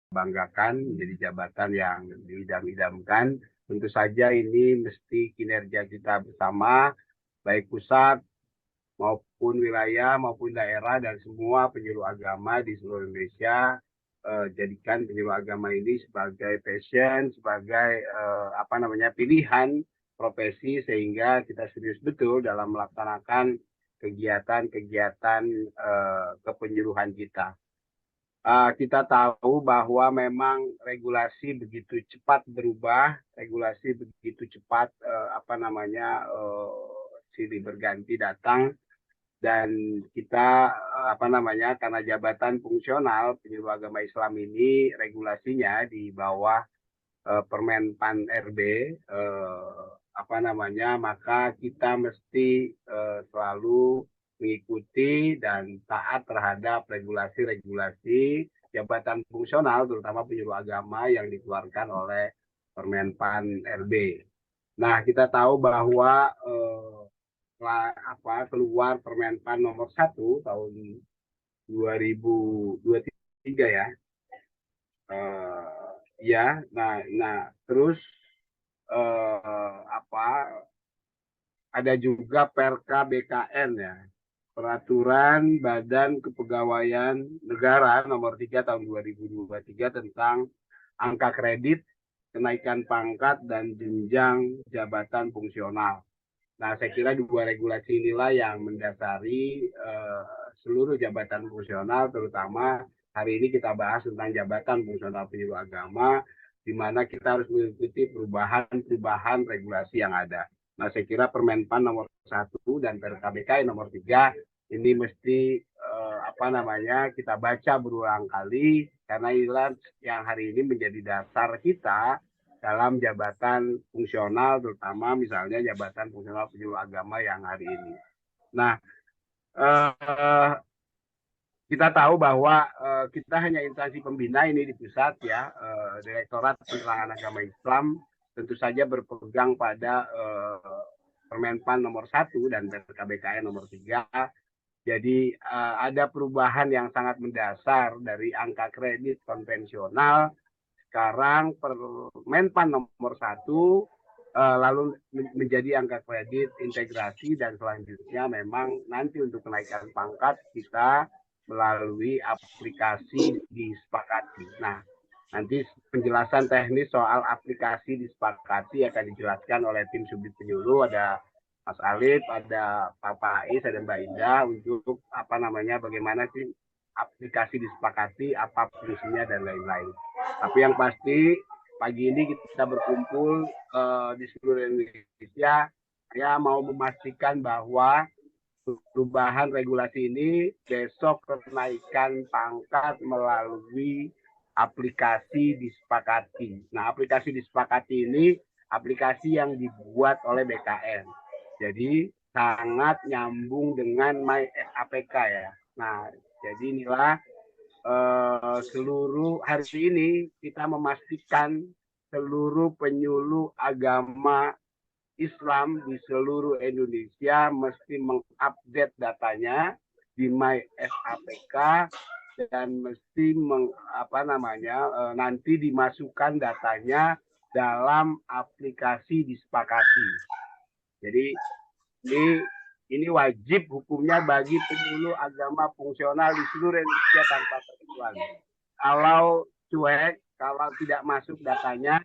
banggakan, menjadi jabatan yang diidam-idamkan. Tentu saja ini mesti kinerja kita bersama, baik pusat maupun wilayah maupun daerah dan semua penyuluh agama di seluruh Indonesia, jadikan penyuluh agama ini sebagai passion, sebagai pilihan profesi, sehingga kita serius betul dalam melaksanakan kegiatan-kegiatan kepenyuluhan kita. Kita tahu bahwa memang regulasi begitu cepat berubah, regulasi begitu cepat silih berganti datang, dan kita karena jabatan fungsional penyuluh agama Islam ini regulasinya di bawah Permenpan RB, maka kita mesti selalu mengikuti dan taat terhadap regulasi-regulasi jabatan fungsional, terutama penyuluh agama yang dikeluarkan oleh Permenpan RB. Nah, kita tahu bahwa keluar Permenpan nomor 1 tahun 2023 ya. Terus ada juga Perka BKN ya, Peraturan Badan Kepegawaian Negara nomor 3 tahun 2023 tentang angka kredit, kenaikan pangkat dan jenjang jabatan fungsional. Nah, saya kira dua regulasi inilah yang mendasari seluruh jabatan fungsional, terutama hari ini kita bahas tentang jabatan fungsional penyuluh agama, di mana kita harus mengikuti perubahan regulasi yang ada. Nah, saya kira Permenpan nomor 1 dan PRKBK nomor 3 ini mesti kita baca berulang kali, karena inilah yang hari ini menjadi dasar kita dalam jabatan fungsional, terutama misalnya jabatan fungsional penyuluh agama yang hari ini. Nah, kita tahu bahwa kita hanya instansi pembina ini di pusat ya, Direktorat Penerangan Agama Islam tentu saja berpegang pada Permenpan nomor 1 dan PKBKN nomor 3. Jadi ada perubahan yang sangat mendasar dari angka kredit konvensional. Sekarang Permenpan nomor 1 lalu menjadi angka kredit integrasi, dan selanjutnya memang nanti untuk kenaikan pangkat kita melalui aplikasi disepakati. Nah, nanti penjelasan teknis soal aplikasi disepakati akan dijelaskan oleh tim subdit penyuluh, ada Mas Alif, ada Pak Faiz, ada Mbak Indah, untuk bagaimana sih aplikasi disepakati, apa fungsinya dan lain-lain. Tapi yang pasti pagi ini kita berkumpul di seluruh Indonesia. Saya mau memastikan bahwa perubahan regulasi ini besok kenaikan pangkat melalui aplikasi disepakati. Nah, aplikasi disepakati ini aplikasi yang dibuat oleh BKN. Jadi sangat nyambung dengan MySAPK ya. Nah, jadi inilah seluruh hari ini kita memastikan seluruh penyuluh agama Islam di seluruh Indonesia mesti mengupdate datanya di MySAPK, dan mesti nanti dimasukkan datanya dalam aplikasi disepakati. Jadi ini wajib hukumnya bagi penyuluh agama fungsional di seluruh Indonesia tanpa terkecuali. Kalau cuek, kalau tidak masuk datanya,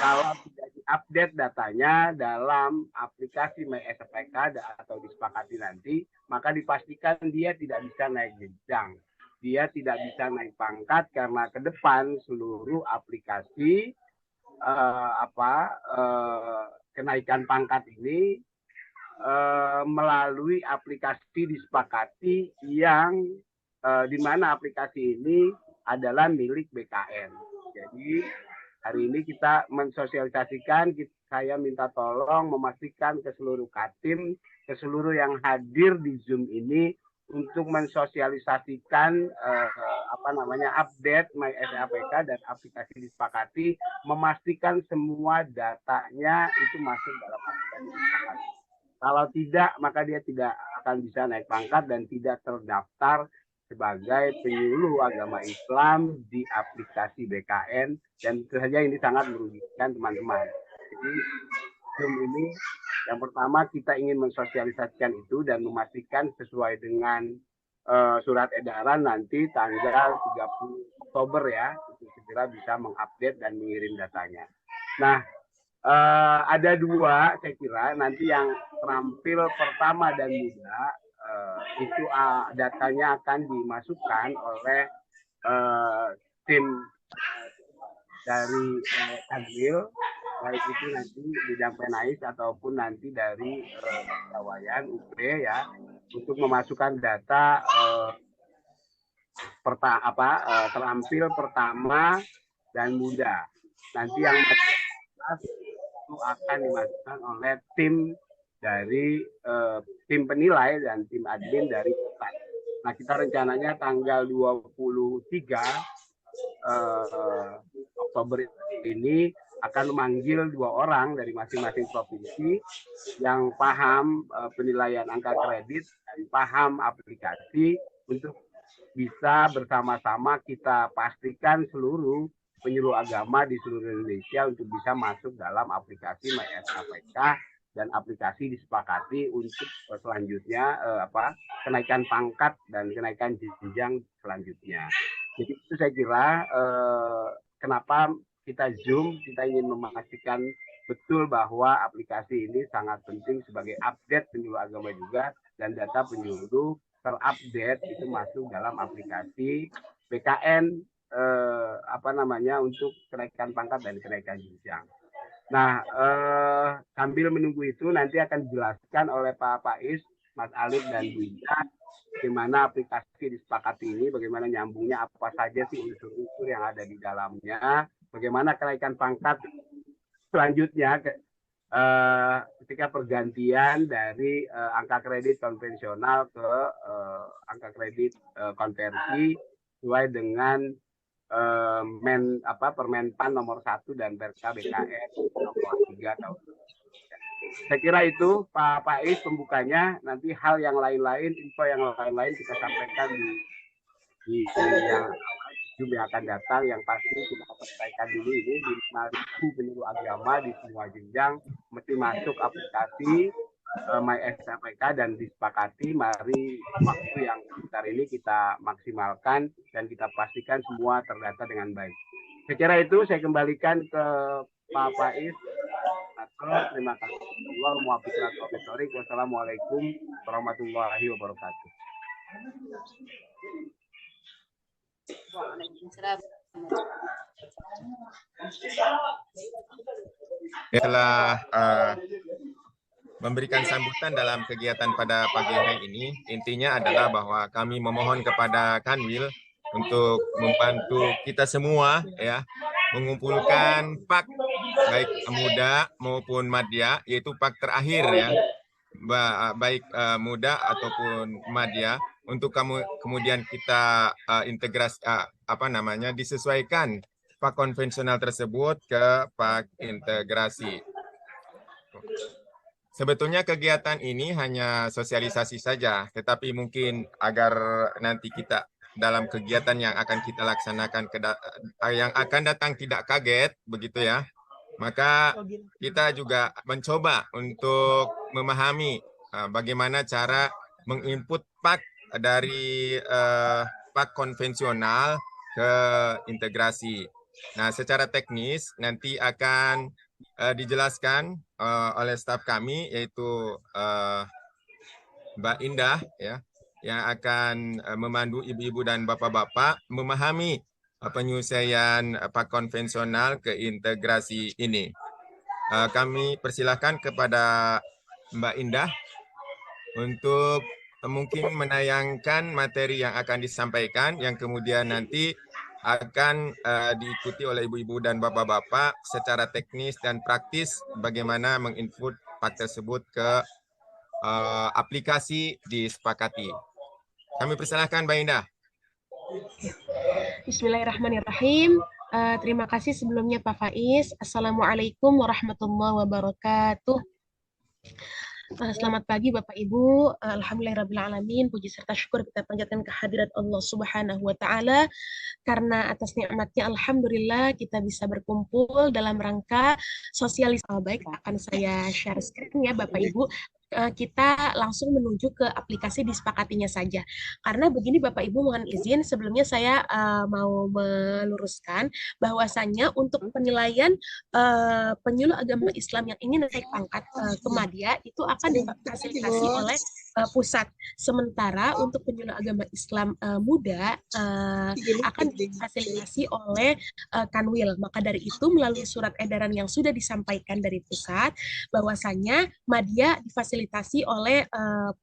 kalau tidak diupdate datanya dalam aplikasi MySAPK atau disepakati nanti, maka dipastikan dia tidak bisa naik jenjang, dia tidak bisa naik pangkat, karena ke depan seluruh aplikasi kenaikan pangkat ini melalui aplikasi disepakati, yang di mana aplikasi ini adalah milik BKN. Jadi hari ini kita mensosialisasikan, saya minta tolong memastikan ke seluruh Katim, ke seluruh yang hadir di Zoom ini, untuk mensosialisasikan update MySAPK dan aplikasi disepakati, memastikan semua datanya itu masuk dalam aplikasi disepakati. Kalau tidak, maka dia tidak akan bisa naik pangkat dan tidak terdaftar sebagai penyuluh agama Islam di aplikasi BKN, dan tentu saja ini sangat merugikan teman-teman. Jadi Zoom ini yang pertama kita ingin mensosialisasikan itu dan memastikan sesuai dengan surat edaran nanti tanggal 30 Oktober ya, itu segera bisa mengupdate dan mengirim datanya. Nah, ada dua saya kira nanti yang terampil pertama dan mudah itu datanya akan dimasukkan oleh tim dari Kanwil, baik itu nanti bidang penais ataupun nanti dari Kawayan UP ya, untuk memasukkan data terampil pertama dan mudah. Nanti yang itu akan dimasukkan oleh tim dari tim penilai dan tim admin dari pusat. Nah, kita rencananya tanggal 23 Oktober ini akan memanggil 2 orang dari masing-masing provinsi yang paham penilaian angka kredit dan paham aplikasi untuk bisa bersama-sama kita pastikan seluruh penyuluh agama di seluruh Indonesia untuk bisa masuk dalam aplikasi MySAPK dan aplikasi disepakati untuk selanjutnya kenaikan pangkat dan kenaikan jenjang selanjutnya. Jadi itu saya kira kenapa kita Zoom, kita ingin memastikan betul bahwa aplikasi ini sangat penting sebagai update penyuluh agama juga, dan data penyuluh terupdate itu masuk dalam aplikasi BKN untuk kenaikan pangkat dan kenaikan jenjang. Nah, sambil menunggu itu nanti akan dijelaskan oleh Pak Faiz, Mas Alif dan Bu Ida bagaimana aplikasi disepakati ini, bagaimana nyambungnya, apa saja sih unsur-unsur yang ada di dalamnya, bagaimana kenaikan pangkat selanjutnya ketika pergantian dari angka kredit konvensional ke angka kredit konversi sesuai dengan Permenpan nomor 1 dan Perka BKN nomor 3 tahun. Saya kira itu Pak Faiz pembukanya. Nanti hal yang lain-lain, info yang lain-lain kita sampaikan di yang Zoom yang akan datang. Yang pasti kita sampaikan dulu ini di 5.000 penyuluh agama di semua jenjang mesti masuk aplikasi MySAPK dan disepakati. Mari waktu yang sebentar ini kita maksimalkan dan kita pastikan semua terdata dengan baik. Saya kira itu, saya kembalikan ke Pak Faiz. Terima kasih. Wassalamualaikum warahmatullahi wabarakatuh. Setelah memberikan sambutan dalam kegiatan pada pagi hari ini, intinya adalah bahwa kami memohon kepada Kanwil untuk membantu kita semua ya, mengumpulkan pak baik muda maupun madya, yaitu pak terakhir ya, baik muda ataupun madya, untuk kemudian kita integrasi disesuaikan pak konvensional tersebut ke pak integrasi. Sebetulnya kegiatan ini hanya sosialisasi saja, tetapi mungkin agar nanti kita dalam kegiatan yang akan kita laksanakan yang akan datang tidak kaget, begitu ya. Maka kita juga mencoba untuk memahami bagaimana cara menginput pak dari pak konvensional ke integrasi. Nah, secara teknis nanti akan dijelaskan oleh staf kami, yaitu Mbak Indah ya, yang akan memandu ibu-ibu dan bapak-bapak memahami penyelesaian pak konvensional ke integrasi ini. Kami persilahkan kepada Mbak Indah untuk mungkin menayangkan materi yang akan disampaikan, yang kemudian nanti akan diikuti oleh ibu-ibu dan bapak-bapak secara teknis dan praktis bagaimana menginput pak tersebut ke aplikasi disepakati. Kami persilahkan Mbak Indah. Bismillahirrahmanirrahim. Terima kasih sebelumnya Pak Faiz. Assalamualaikum warahmatullahi wabarakatuh. Selamat pagi Bapak Ibu. Alhamdulillahirrabbilalamin. Puji serta syukur kita panjatkan kehadirat Allah Subhanahu wa Ta'ala. Karena atas nikmatnya Alhamdulillah kita bisa berkumpul dalam rangka sosialisasi. Baik, akan saya share screen ya Bapak Ibu. Kita langsung menuju ke aplikasi disepakatinya saja. Karena begini Bapak Ibu, mohon izin sebelumnya saya mau meluruskan bahwasannya untuk penilaian penyuluh agama Islam yang ingin naik pangkat ke Madya itu akan difasilitasi oleh pusat. Sementara untuk penyuluh agama Islam muda akan difasilitasi oleh Kanwil. Maka dari itu melalui surat edaran yang sudah disampaikan dari pusat bahwasanya Madya difasilitasi oleh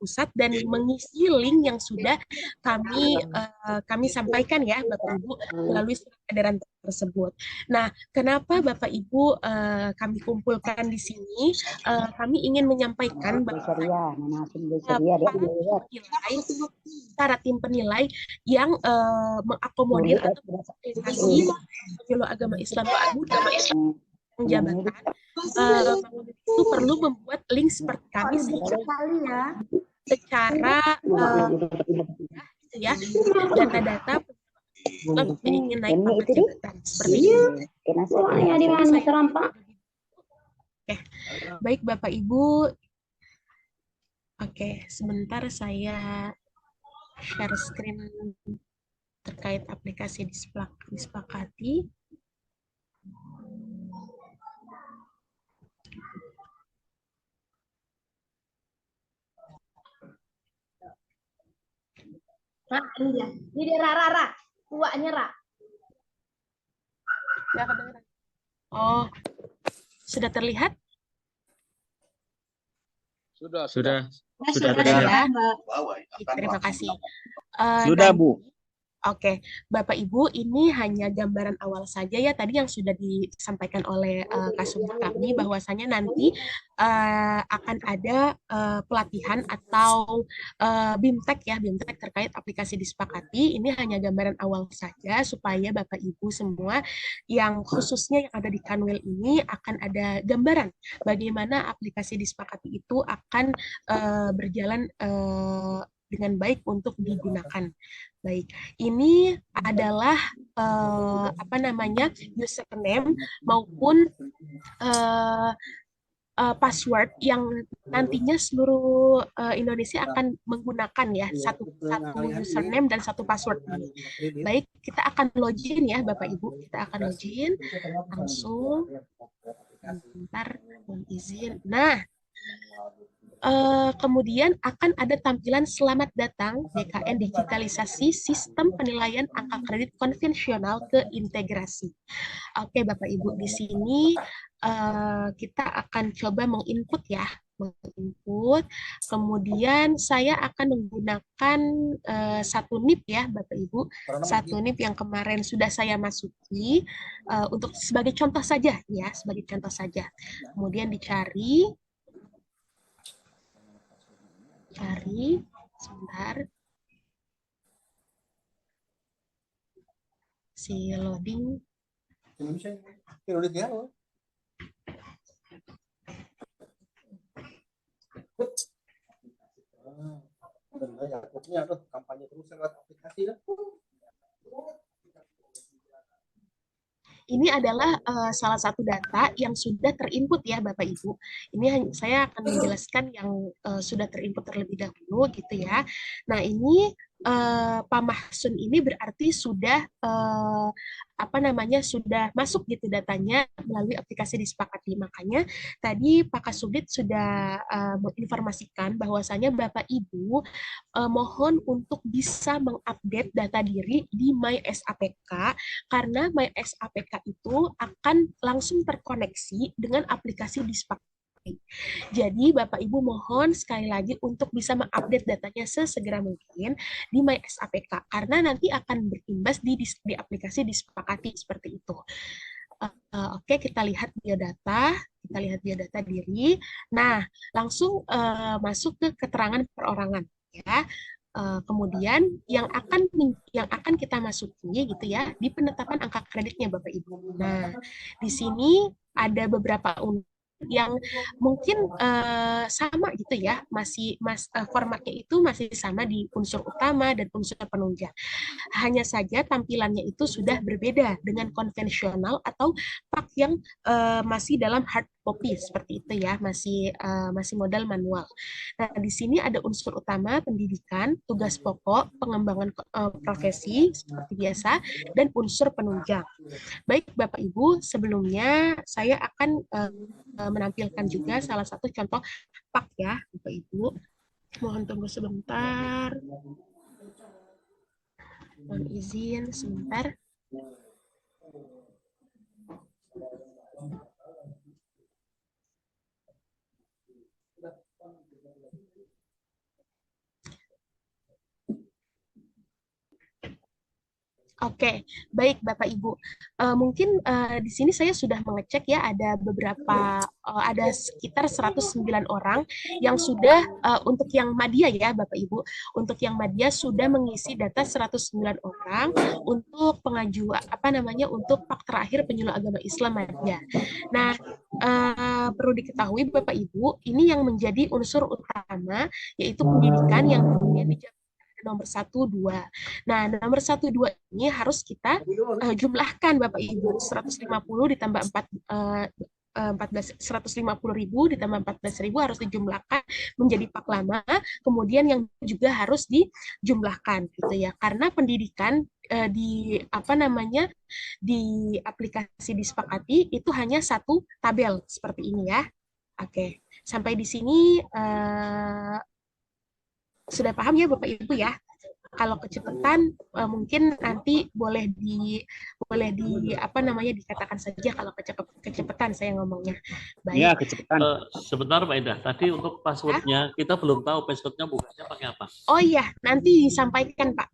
pusat dan mengisi link yang sudah kami sampaikan ya Bapak Ibu melalui surat edaran tersebut. Nah, kenapa Bapak Ibu kami kumpulkan di sini? Kami ingin menyampaikan bahwa para tim penilai yang mengakomodir atau memfasilitasi penyuluh agama Islam muda jabatan itu perlu membuat link seperti kami secara gitu ya, data-data yang ingin naik pangkat jabatan seperti itu. Oke, baik Bapak Ibu. Oke, sebentar saya share screen terkait aplikasi disepakati. Ini Rara, tuanya Ra. Oh, sudah terlihat? Sudah Ya. Terima kasih. Sudah, Bu. Oke, Bapak Ibu, ini hanya gambaran awal saja ya tadi yang sudah disampaikan oleh Kasubag kami bahwasanya nanti akan ada pelatihan atau BIMTEK ya, BIMTEK terkait aplikasi disepakati. Ini hanya gambaran awal saja supaya Bapak Ibu semua yang khususnya yang ada di Kanwil ini akan ada gambaran bagaimana aplikasi disepakati itu akan berjalan dengan baik untuk digunakan. Baik, ini adalah username maupun password yang nantinya seluruh Indonesia akan menggunakan ya satu username dan satu password ini. Baik, kita akan login ya Bapak Ibu, kita akan login langsung. Bentar, mohon izin. Nah. Kemudian akan ada tampilan selamat datang BKN digitalisasi sistem penilaian angka kredit konvensional ke integrasi. Oke Bapak Ibu, di sini kita akan coba menginput ya, kemudian saya akan menggunakan satu NIP ya Bapak Ibu, satu NIP yang kemarin sudah saya masuki untuk sebagai contoh saja ya, sebagai contoh saja. Kemudian dicari sebentar, si loading. Ini adalah salah satu data yang sudah terinput ya Bapak Ibu. Ini saya akan menjelaskan yang sudah terinput terlebih dahulu gitu ya. Nah ini Pak Mahsun ini berarti sudah sudah masuk gitu datanya melalui aplikasi disepakati. Makanya tadi Pak Kasubdit sudah menginformasikan bahwasanya Bapak Ibu mohon untuk bisa mengupdate data diri di MySAPK karena MySAPK itu akan langsung terkoneksi dengan aplikasi disepakati. Jadi Bapak Ibu mohon sekali lagi untuk bisa mengupdate datanya sesegera mungkin di MySAPK karena nanti akan berimbas di aplikasi disepakati seperti itu. Oke, kita lihat biodata diri. Nah, langsung masuk ke keterangan perorangan ya. Kemudian yang akan kita masuki gitu ya di penetapan angka kreditnya Bapak Ibu. Nah, di sini ada beberapa yang mungkin sama gitu ya, formatnya itu masih sama di unsur utama dan unsur penunjang. Hanya saja tampilannya itu sudah berbeda dengan konvensional atau pak yang masih dalam hard copy seperti itu ya, masih modal manual. Nah, di sini ada unsur utama pendidikan, tugas pokok, pengembangan profesi seperti biasa, dan unsur penunjang. Baik Bapak Ibu, sebelumnya saya akan menampilkan juga salah satu contoh pak ya Bapak Ibu. Mohon tunggu sebentar. Mohon izin sebentar. Oke, baik Bapak Ibu. Mungkin di sini saya sudah mengecek ya, ada sekitar 109 orang yang sudah untuk yang Madya ya Bapak Ibu. Untuk yang Madya sudah mengisi data 109 orang untuk pengajuan untuk pak terakhir penyuluh agama Islam Madya. Nah, perlu diketahui Bapak Ibu, ini yang menjadi unsur utama yaitu pendidikan yang kemudian nomor 1, 2. Nah, nomor 1, 2 ini harus kita jumlahkan Bapak Ibu. 150 ditambah 150.000 ditambah 14.000 harus dijumlahkan menjadi pak lama, kemudian yang juga harus dijumlahkan gitu ya. Karena pendidikan di aplikasi disepakati itu hanya satu tabel seperti ini ya. Oke, sampai di sini sudah paham ya Bapak Ibu ya? Kalau kecepatan mungkin nanti boleh dikatakan saja kalau kecepatan saya ngomongnya. Baik. Ya, kecepatan. Sebentar Pak Ida, tadi untuk passwordnya kita belum tahu passwordnya bukanya pakai apa. Oh iya, nanti disampaikan Pak.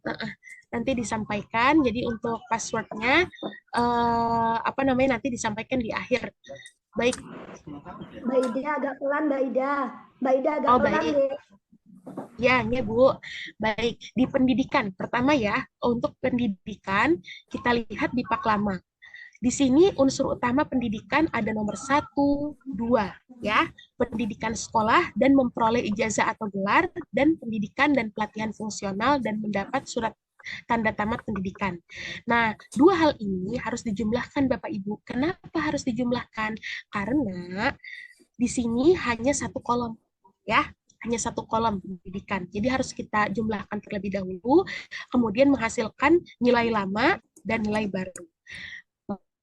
Nanti disampaikan. Jadi untuk passwordnya nanti disampaikan di akhir. Baik. Mbak Ida agak pelan, Mbak Ida. Mbak Ida agak pelan baik. deh. Ya Bu. Baik, di pendidikan pertama ya, untuk pendidikan kita lihat di pak lama. Di sini unsur utama pendidikan ada nomor 1, 2 ya, pendidikan sekolah dan memperoleh ijazah atau gelar, dan pendidikan dan pelatihan fungsional dan mendapat surat tanda tamat pendidikan. Nah, dua hal ini harus dijumlahkan Bapak Ibu. Kenapa harus dijumlahkan? Karena di sini hanya satu kolom ya. Hanya satu kolom pendidikan. Jadi harus kita jumlahkan terlebih dahulu, kemudian menghasilkan nilai lama dan nilai baru.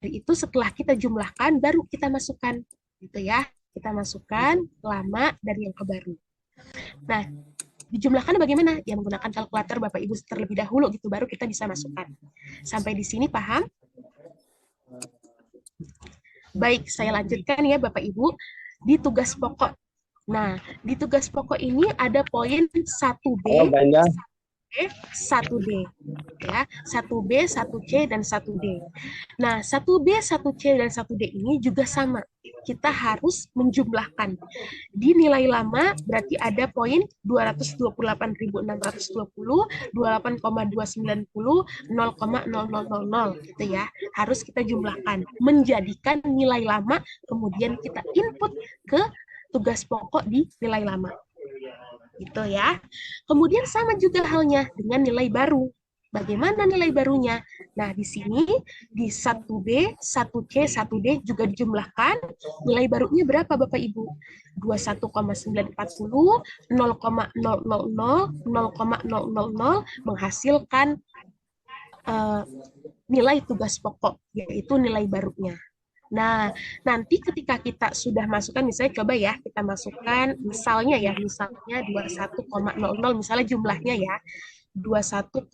Dari itu setelah kita jumlahkan, baru kita masukkan, gitu ya. Kita masukkan lama dan yang ke baru. Nah, dijumlahkan bagaimana? Ya menggunakan kalkulator Bapak Ibu terlebih dahulu, gitu baru kita bisa masukkan. Sampai di sini paham? Baik, saya lanjutkan ya Bapak Ibu di tugas pokok. Nah, di tugas pokok ini ada poin 1B, 1D, ya, 1B, 1C, dan 1D. Nah, 1B, 1C, dan 1D ini juga sama. Kita harus menjumlahkan. Di nilai lama berarti ada poin 228.620, 28,290, 0,0000 gitu ya. Harus kita jumlahkan. Menjadikan nilai lama, kemudian kita input ke tugas pokok di nilai lama. Gitu ya. Kemudian sama juga halnya dengan nilai baru. Bagaimana nilai barunya? Nah, di sini di 1B, 1C, 1D juga dijumlahkan. Nilai barunya berapa Bapak Ibu? 21,940, 0,000, 0,000 menghasilkan nilai tugas pokok, yaitu nilai barunya. Nah, nanti ketika kita sudah masukkan, misalnya coba ya, kita masukkan misalnya 21,00, misalnya jumlahnya ya, 21,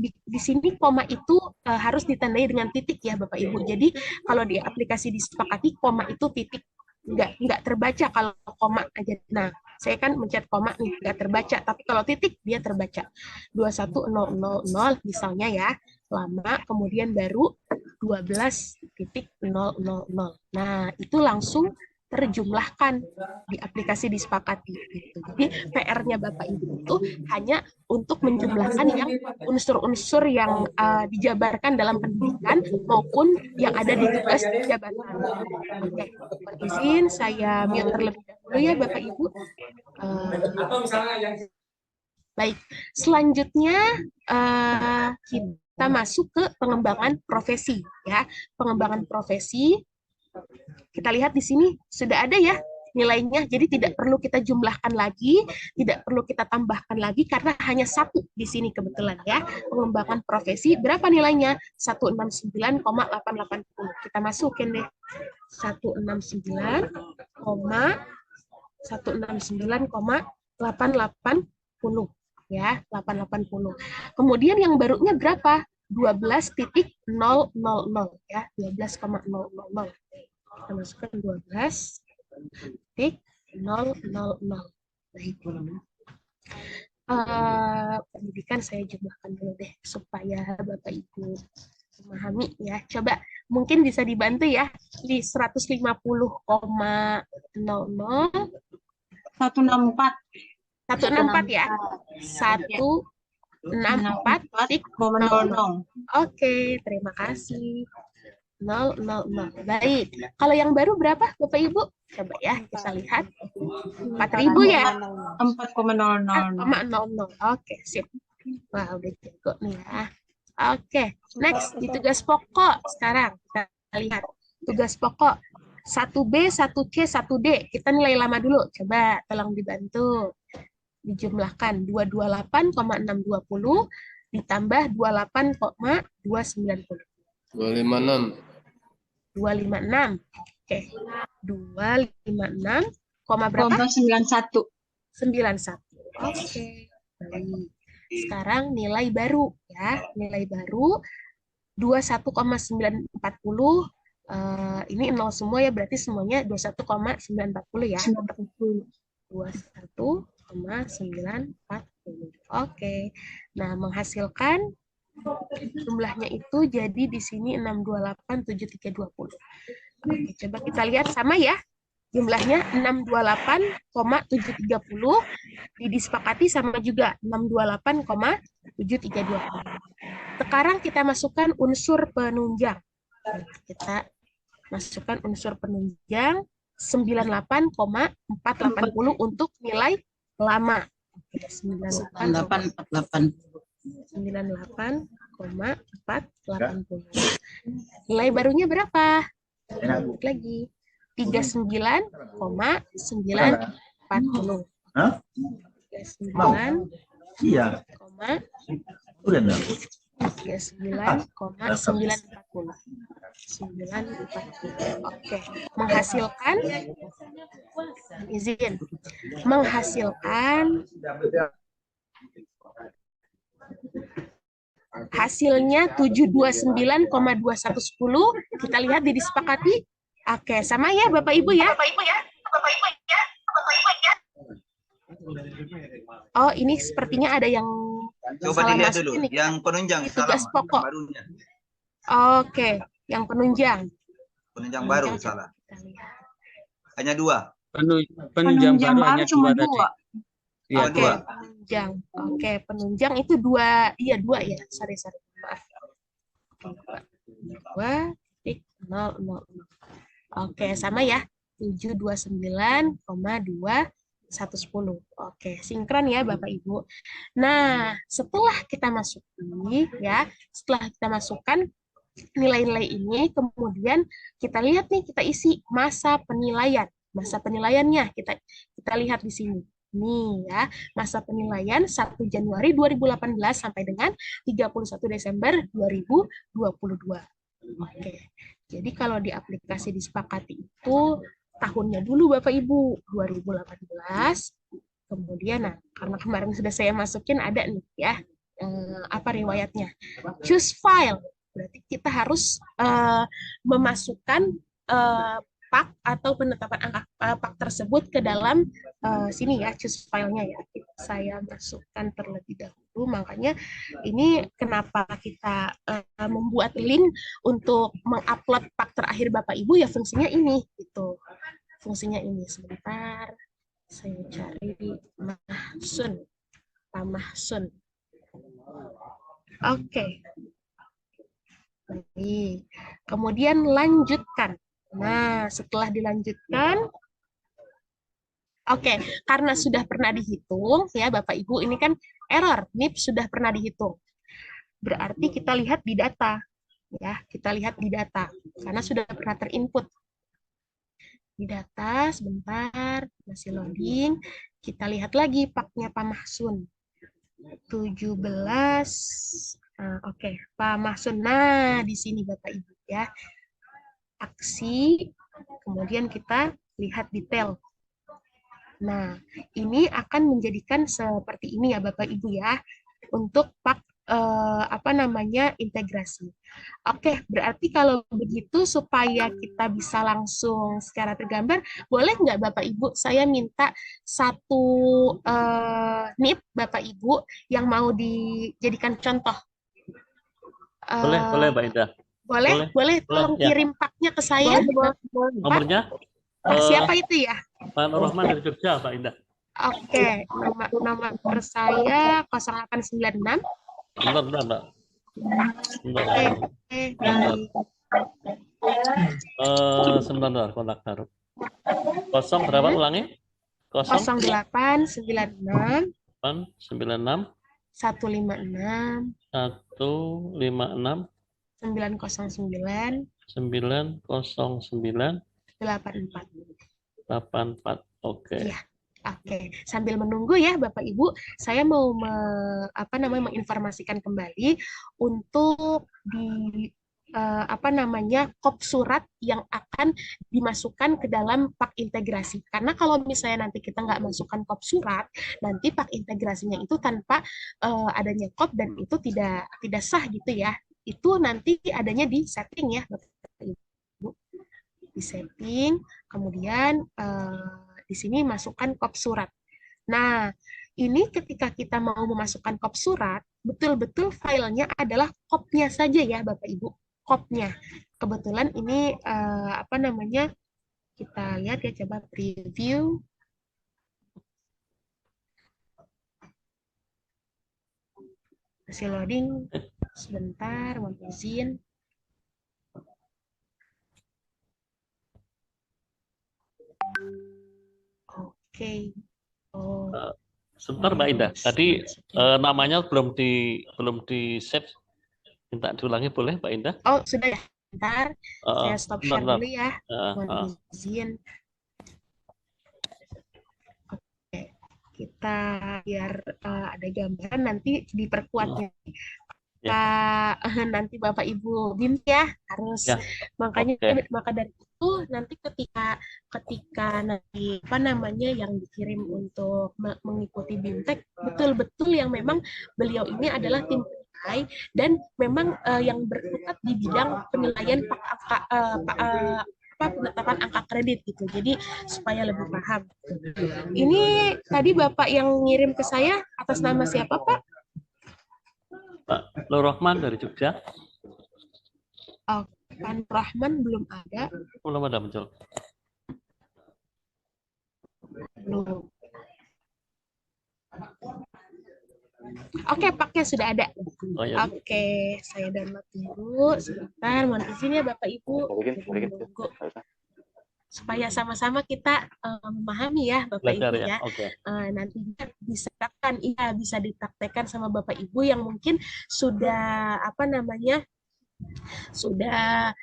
di sini koma itu harus ditandai dengan titik ya Bapak Ibu. Jadi kalau di aplikasi disepakati, koma itu titik, nggak terbaca kalau koma aja. Nah, saya kan mencet koma nih, nggak terbaca, tapi kalau titik dia terbaca. 21,000 misalnya ya, lama, kemudian baru 12,000. Nah, itu langsung terjumlahkan di aplikasi disepakati. Gitu. Jadi PR-nya Bapak Ibu itu hanya untuk menjumlahkan yang unsur-unsur yang dijabarkan dalam pendidikan maupun yang ada di tugas jabatan. Oke, mohon izin saya mute terlebih dahulu ya Bapak Ibu. Baik, selanjutnya kita masuk ke pengembangan profesi ya. Pengembangan profesi. Kita lihat di sini sudah ada ya nilainya, jadi tidak perlu kita jumlahkan lagi, tidak perlu kita tambahkan lagi karena hanya satu di sini kebetulan ya. Pengembangan profesi berapa nilainya? 169,880. Kita masukin deh 169,880 ya, 880. Kemudian yang barunya berapa? 12.000 ya, 12,000. Kita masukkan 12.000. Baik. Pendidikan saya jumlahkan dulu deh supaya Bapak Ibu memahami ya. Coba mungkin bisa dibantu ya di 150,00 164 ya. 164.00. Oke, terima kasih. 000. Baik. Kalau yang baru berapa Bapak Ibu? Coba ya kita lihat. 4.000 ya? 4,00. Oke, sip. Wah, udah jago nih ya. Oke, next di tugas pokok sekarang kita lihat. Tugas pokok 1B, 1C, 1D. Kita nilai lama dulu. Coba tolong dibantu. Dijumlahkan 228,620 ditambah 28,290. 256. 256. Oke. 256, berapa? 91. 91. Oke. Baik. Sekarang nilai baru ya. Nilai baru 21,940. Ini 0 semua ya, berarti semuanya 21,940 ya. 21,940. Oke. Nah, menghasilkan jumlahnya itu jadi di sini 628,7320. Oke, coba kita lihat sama ya. Jumlahnya 628,730 disepakati sama juga 628,730. Sekarang kita masukkan unsur penunjang. Kita masukkan unsur penunjang 98,480 untuk nilai lama. 9848. 98,480. Nilai barunya berapa? Lagi 39,940. 39,940. Iya. 39,940. Oke, menghasilkan izin. Menghasilkan hasilnya 729,2110. Kita lihat disepakati. Oke, sama ya Bapak Ibu ya. Oh, ini sepertinya ada yang coba salah dilihat masuk dulu ini. yang penunjang Tugas salah, pokok. barunya. Oke, yang penunjang. Penunjang baru Penunjang salah. kita lihat. Hanya 2. Penunjang baru hanya cuma 2 tadi. 2. Iya, Oke, 2. penunjang. Oke, penunjang itu 2. Iya, 2 ya. Sorry. Maaf. 2,000. Oke, sama ya. 729,2110. Oke, sinkron ya Bapak Ibu. Nah, setelah kita masukkan nilai-nilai ini, kemudian kita lihat nih, kita isi masa penilaian. Masa penilaiannya kita lihat di sini. Nih ya, masa penilaian 1 Januari 2018 sampai dengan 31 Desember 2022. Oke. Jadi kalau di aplikasi disepakati itu tahunnya dulu Bapak Ibu 2018. Kemudian karena kemarin sudah saya masukin ada nih ya riwayatnya. Choose file. Berarti kita harus memasukkan pak atau penetapan angka pak tersebut ke dalam sini ya, choose filenya ya. Saya masukkan terlebih dahulu, makanya ini kenapa kita membuat link untuk mengupload pak terakhir Bapak Ibu ya, fungsinya ini gitu. fungsinya ini. Sebentar, saya cari mahsun. Pamahsun. Oke. Baik. Kemudian lanjutkan. Nah, setelah dilanjutkan, oke, karena sudah pernah dihitung, ya Bapak Ibu, ini kan error, NIP sudah pernah dihitung. Berarti kita lihat di data, ya, kita lihat di data, karena sudah pernah terinput. Di data, sebentar, masih loading, kita lihat lagi paknya Pak Mahsun. 17, oke, Pak Mahsun. Nah, di sini Bapak Ibu, ya. Aksi, kemudian kita lihat detail. Nah, ini akan menjadikan seperti ini ya Bapak Ibu ya, untuk pak integrasi. Oke, berarti kalau begitu supaya kita bisa langsung secara tergambar, boleh nggak Bapak Ibu saya minta satu NIP Bapak Ibu yang mau dijadikan contoh. Boleh Mbak Indah. Boleh tolong ya. kirim paknya ke saya. Nomornya? Siapa itu ya? Pak Nur Rahman dari Jogja, Mbak Indah. Oke, nomor saya 0896. Bentar, Mbak. Sebentar, kontak baru. 0 berapa ulangi? 0896 96 156 156 909 909 84. 84. Oke. Iya. Oke, sambil menunggu ya Bapak Ibu, saya mau menginformasikan kembali untuk kop surat yang akan dimasukkan ke dalam pak integrasi. Karena kalau misalnya nanti kita nggak masukkan kop surat, nanti pak integrasinya itu tanpa adanya kop dan itu tidak sah gitu ya. Itu nanti adanya di setting ya Bapak Ibu. Di setting, kemudian di sini masukkan kop surat. Nah, ini ketika kita mau memasukkan kop surat, betul-betul filenya adalah kopnya saja ya Bapak Ibu. Kopnya. Kebetulan ini kita lihat ya, coba preview. Masih loading. Sebentar, mohon izin. Oke. Oh. Sebentar Mbak Indah. Tadi namanya belum di save. Minta diulangi boleh Mbak Indah? Oh, sudah ya. Bentar. Saya stop share dulu ya. Mohon izin. Oke. Kita biar ada gambaran nanti diperkuatnya. Nanti Bapak Ibu BIM ya harus maka dari itu nanti ketika nanti yang dikirim untuk mengikuti BIMTEK betul-betul yang memang beliau ini adalah tim penilai dan memang yang berkutat di bidang penilaian penetapan angka kredit gitu. Jadi supaya lebih paham. Ini tadi Bapak yang ngirim ke saya atas nama siapa Pak? Pak Nur Rahman dari Jogja. Pak Nur Rahman belum ada. Belum ada muncul. Belum. Oke, paknya sudah ada. Oh, ya. Oke, saya download dulu. Sebentar, mohon izin ya Bapak Ibu. Supaya sama-sama kita memahami ya Bapak Ibu ya. Nantinya bisa dipraktekkan sama Bapak Ibu yang mungkin sudah sudah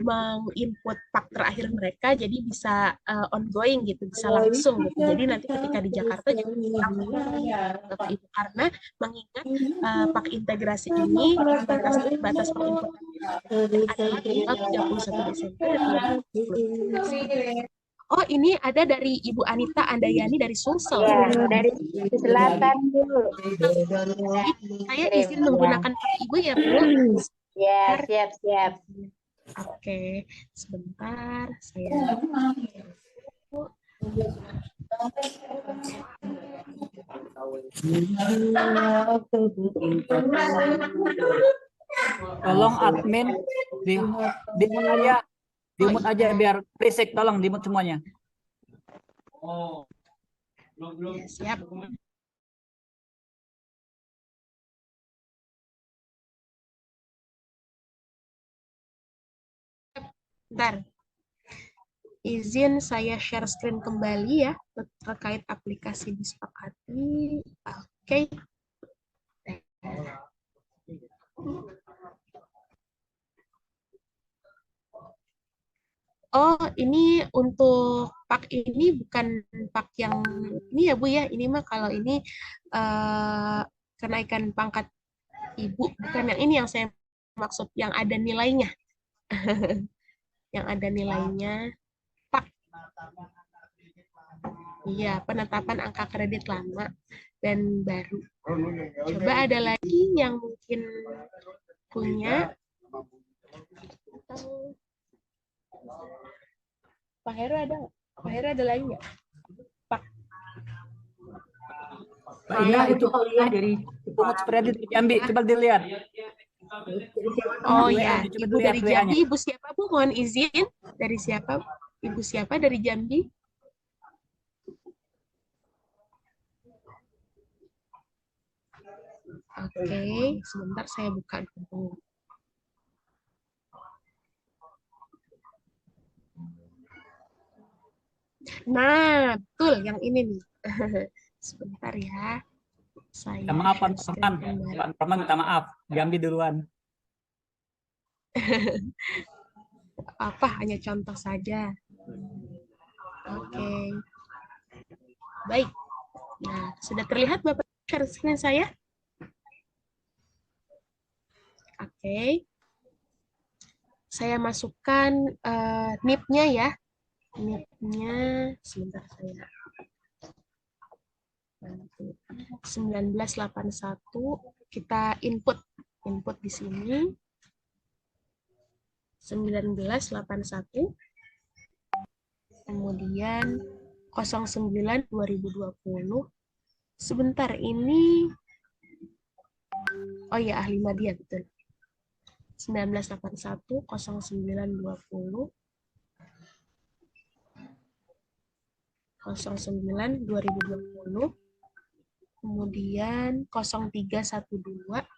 menginput pak terakhir mereka, jadi bisa ongoing gitu, bisa langsung gitu. Jadi nanti ketika di Jakarta juga Bapak Ibu, karena mengingat pak integrasi ini batas penginputan adalah tanggal 31 Desember 2020. Oh, ini ada dari Ibu Anita Andayani dari Sulsel. Ya, dari selatan Bu. Saya izin menggunakan Pak Ibu ya Bu. Ya, siap. Oke, sebentar saya. Tolong admin di saya Di-mute aja biar berisik, tolong di-mute semuanya. Ya, siap. Bentar. Izin saya share screen kembali ya terkait aplikasi disepakati. Oke. Oh, ini untuk pak ini bukan pak yang ini ya Bu ya. Ini mah kalau ini kenaikan pangkat Ibu, bukan yang ini yang saya maksud, yang ada nilainya. Yang ada nilainya. Pak. Iya, penetapan angka kredit lama dan baru. Coba ada lagi yang mungkin punya. Pak Heru ada nggak? Pak Heru ada lagi nggak? Pak. Mbak Indah itu dari pungut spread dari Jambi, coba dilihat. Oh ya, Ibu dari Jambi, Ibu siapa Bu? Mohon izin. Dari siapa? Ibu siapa dari Jambi? Oke, sebentar saya buka dulu. Nah, betul yang ini nih. Sebentar ya. Saya maaf, Pak Norman minta maaf. Jambi duluan. Apa, hanya contoh saja. Oke. Baik. Nah, sudah terlihat Bapak share screen saya? Oke. Saya masukkan NIP-nya ya. NIP-nya sebentar saya. 1981 kita input di sini. 1981 kemudian 09 2020. Sebentar ini oh ya ahli media betul. 1981 09 20 09 2020 kemudian 0312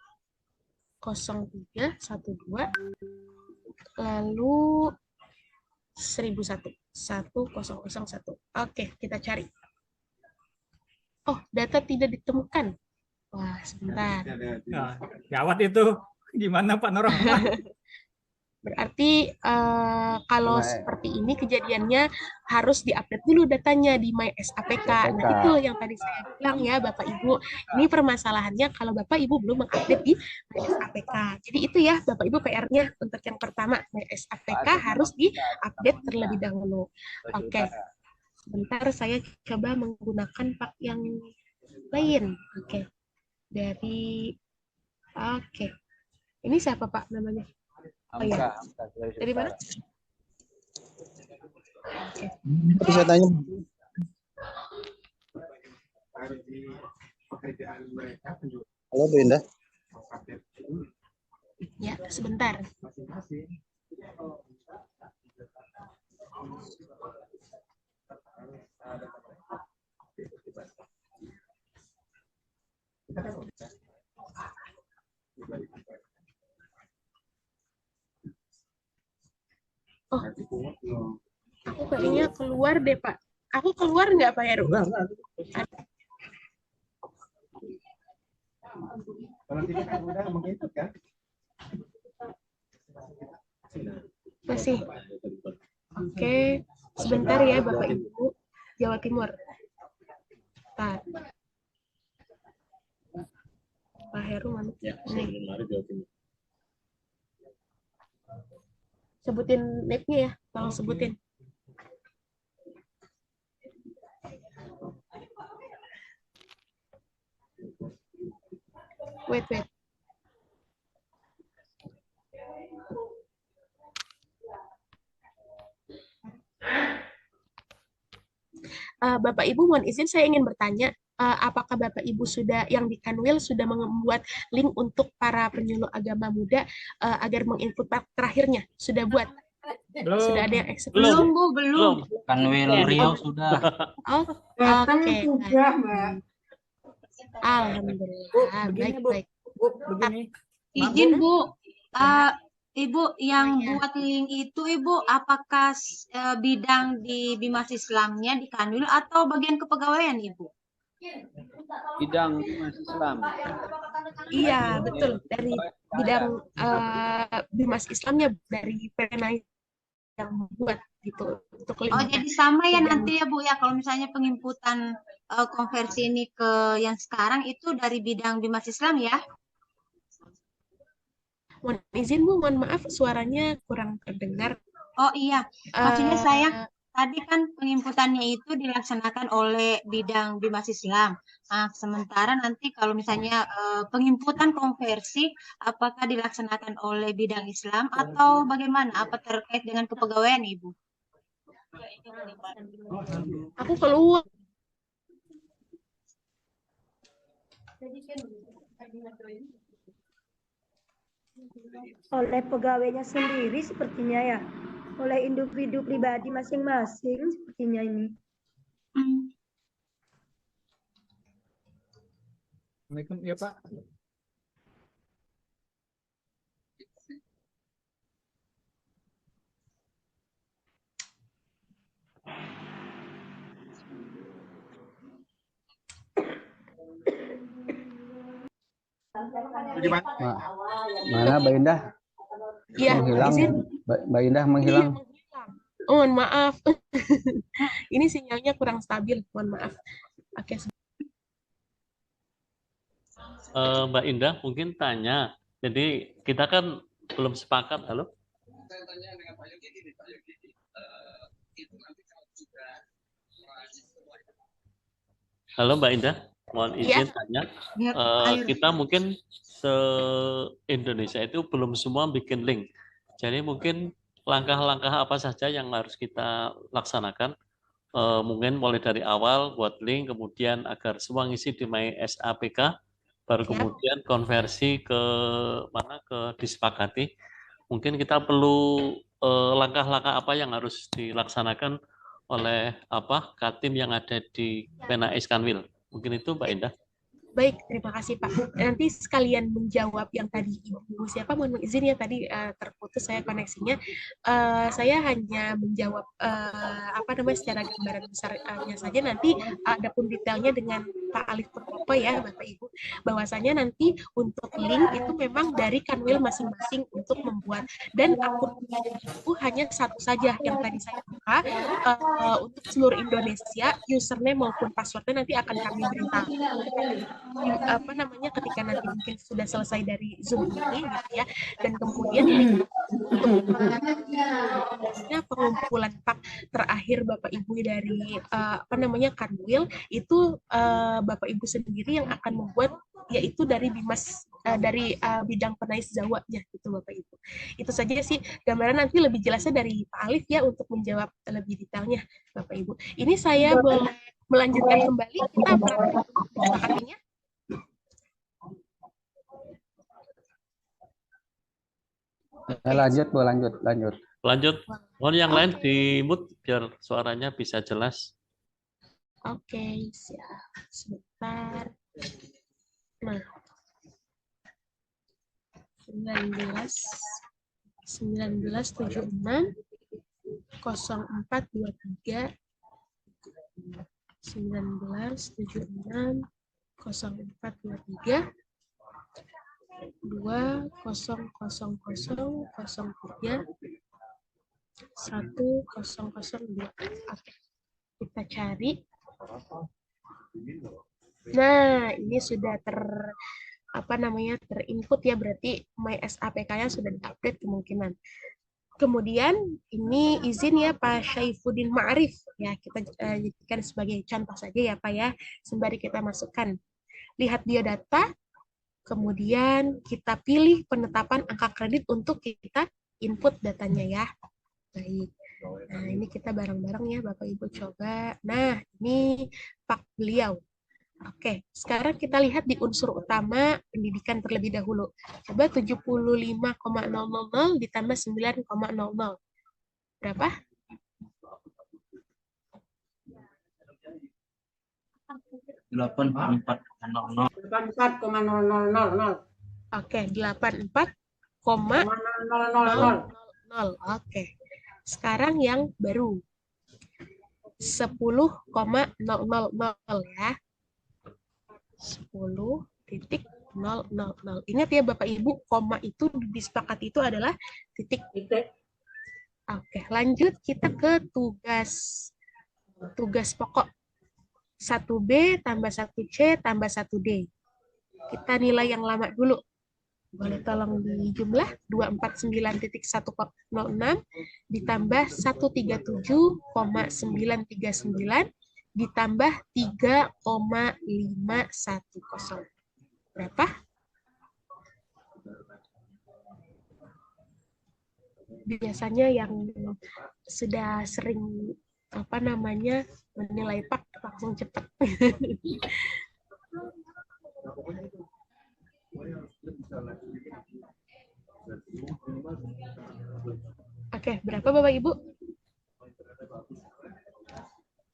lalu 1001 1001. Oke, kita cari. Oh, data tidak ditemukan. Wah, sebentar. Nah, gawat itu. Gimana Pak Norman? Berarti kalau seperti ini kejadiannya harus diupdate dulu datanya di MySAPK. Nah, itu yang tadi saya bilang ya Bapak Ibu. Ini permasalahannya kalau Bapak Ibu belum mengupdate di MySAPK. Jadi itu ya Bapak Ibu PR-nya untuk yang pertama, MySAPK harus diupdate terlebih dahulu. Oke. Sebentar saya coba menggunakan Pak yang lain. Oke. Oke. Ini siapa Pak namanya? Oh ya, dari mana? Oke. Bisa tanya. Halo Bu Indah. Ya, sebentar. Oh, aku kayaknya keluar deh Pak. Aku keluar nggak Pak Heru? Masih. Oke, sebentar ya Bapak Ibu. Jawa Timur. Bentar. Pak Heru mana? Sebutin NIP-nya ya, tolong sebutin. Wait. Bapak Ibu mohon izin saya ingin bertanya, apakah Bapak Ibu sudah yang di Kanwil sudah membuat link untuk para penyuluh agama muda agar menginput terakhirnya? Sudah buat? Sudah ada yang eksekusi? Belum, Bu, belum. Kanwil Rio sudah. Oh, Datang oke. sudah, Mbak. Alhamdulillah. Begini, Bu. Baik. Bu, begini. Izin, Bu. Ibu yang Iya. buat link itu, Ibu, apakah bidang di Bimas Islamnya di Kanwil atau bagian kepegawaian, Ibu? Bidang Bimas Islam. Iya, betul. Dari bidang Bimas Islamnya, dari PNI yang membuat gitu untuk Oh, linknya. jadi sama ya Dan nanti ya, Bu, ya. Kalau misalnya penginputan konversi ini ke yang sekarang itu dari bidang Bimas Islam ya? mohon izin Bu, mohon maaf suaranya kurang terdengar. Oh iya, maksudnya saya Eh, tadi kan penginputannya itu dilaksanakan oleh bidang Bimas Islam. Nah, sementara nanti kalau misalnya penginputan konversi, apakah dilaksanakan oleh bidang Islam atau bagaimana? Apa terkait dengan kepegawaian, Ibu? aku keluar. Oleh pegawainya sendiri sepertinya ya. Oleh individu pribadi masing-masing sepertinya ini. Assalamualaikum, ya Pak. Mana Mbak Indah? Ya, Menghilang. izin. Mbak Indah Iya, menghilang. menghilang. Oh, mohon maaf. Ini sinyalnya kurang stabil, mohon maaf. Oke, Mbak Indah mungkin tanya. Jadi kita kan belum sepakat, halo? Halo Mbak Indah, mohon izin tanya. Kita mungkin se-Indonesia itu belum semua bikin link. Jadi mungkin langkah-langkah apa saja yang harus kita laksanakan. Mungkin mulai dari awal buat link, kemudian agar semua ngisi di My SAPK, baru kemudian konversi ke mana ke disepakati. Mungkin kita perlu langkah-langkah apa yang harus dilaksanakan oleh Katim yang ada di PNAS Kanwil. Mungkin itu Mbak Indah. baik, terima kasih Pak. Nanti sekalian menjawab yang tadi Ibu siapa, mohon izin ya tadi terputus saya koneksinya. Saya hanya menjawab secara gambaran besarnya saja. Nanti ada pun detailnya dengan Pak Alif Purwopo ya Bapak Ibu. Bahwasanya nanti untuk link itu memang dari Kanwil masing-masing untuk membuat, dan akun itu hanya satu saja yang tadi saya buka untuk seluruh Indonesia. Username maupun passwordnya nanti akan kami beritahu ketika nanti mungkin sudah selesai dari Zoom ini gitu ya. Dan kemudian pengumpulan pak terakhir Bapak Ibu dari Kanwil itu Bapak Ibu sendiri yang akan membuat, yaitu dari Bimas dari bidang penais Zawanya gitu Bapak Ibu. Itu saja sih gambaran, nanti lebih jelasnya dari Pak Alif ya untuk menjawab lebih detailnya Bapak Ibu. Ini saya boleh melanjutkan kembali, kita disepakatinya. Lanjut Bu, lanjut. Mohon yang lain di mute biar suaranya bisa jelas. Oke, siap. Sebentar. Nah. 1976 0423 1976 0423 200003 1002. Oke, kita cari. Nah, ini sudah terinput ya, berarti My SAPK-nya sudah diupdate kemungkinan. Kemudian ini izin ya Pak Syaifuddin Ma'arif ya, kita jadikan sebagai contoh saja ya Pak ya, sembari kita masukkan. Lihat biodata, kemudian kita pilih penetapan angka kredit untuk kita input datanya ya. Baik. Nah, ini kita bareng-bareng ya Bapak Ibu coba. Nah, ini Pak beliau. Oke, sekarang kita lihat di unsur utama pendidikan terlebih dahulu. Coba 75,000 ditambah 9,00. Berapa? 84,00. 84,0000. Oke, 84,0000. Oke. Sekarang yang baru. 10,000 ya. 10,000. Ingat ya Bapak Ibu, koma itu disepakati itu adalah titik. Oke, lanjut kita ke tugas pokok. 1B tambah 1C tambah 1D. Kita nilai yang lama dulu. Boleh tolong dijumlah 249.106 ditambah 137,939 ditambah 3,510. Berapa? Biasanya yang sudah sering menilai Pak langsung cepat. Oke, berapa Bapak Ibu?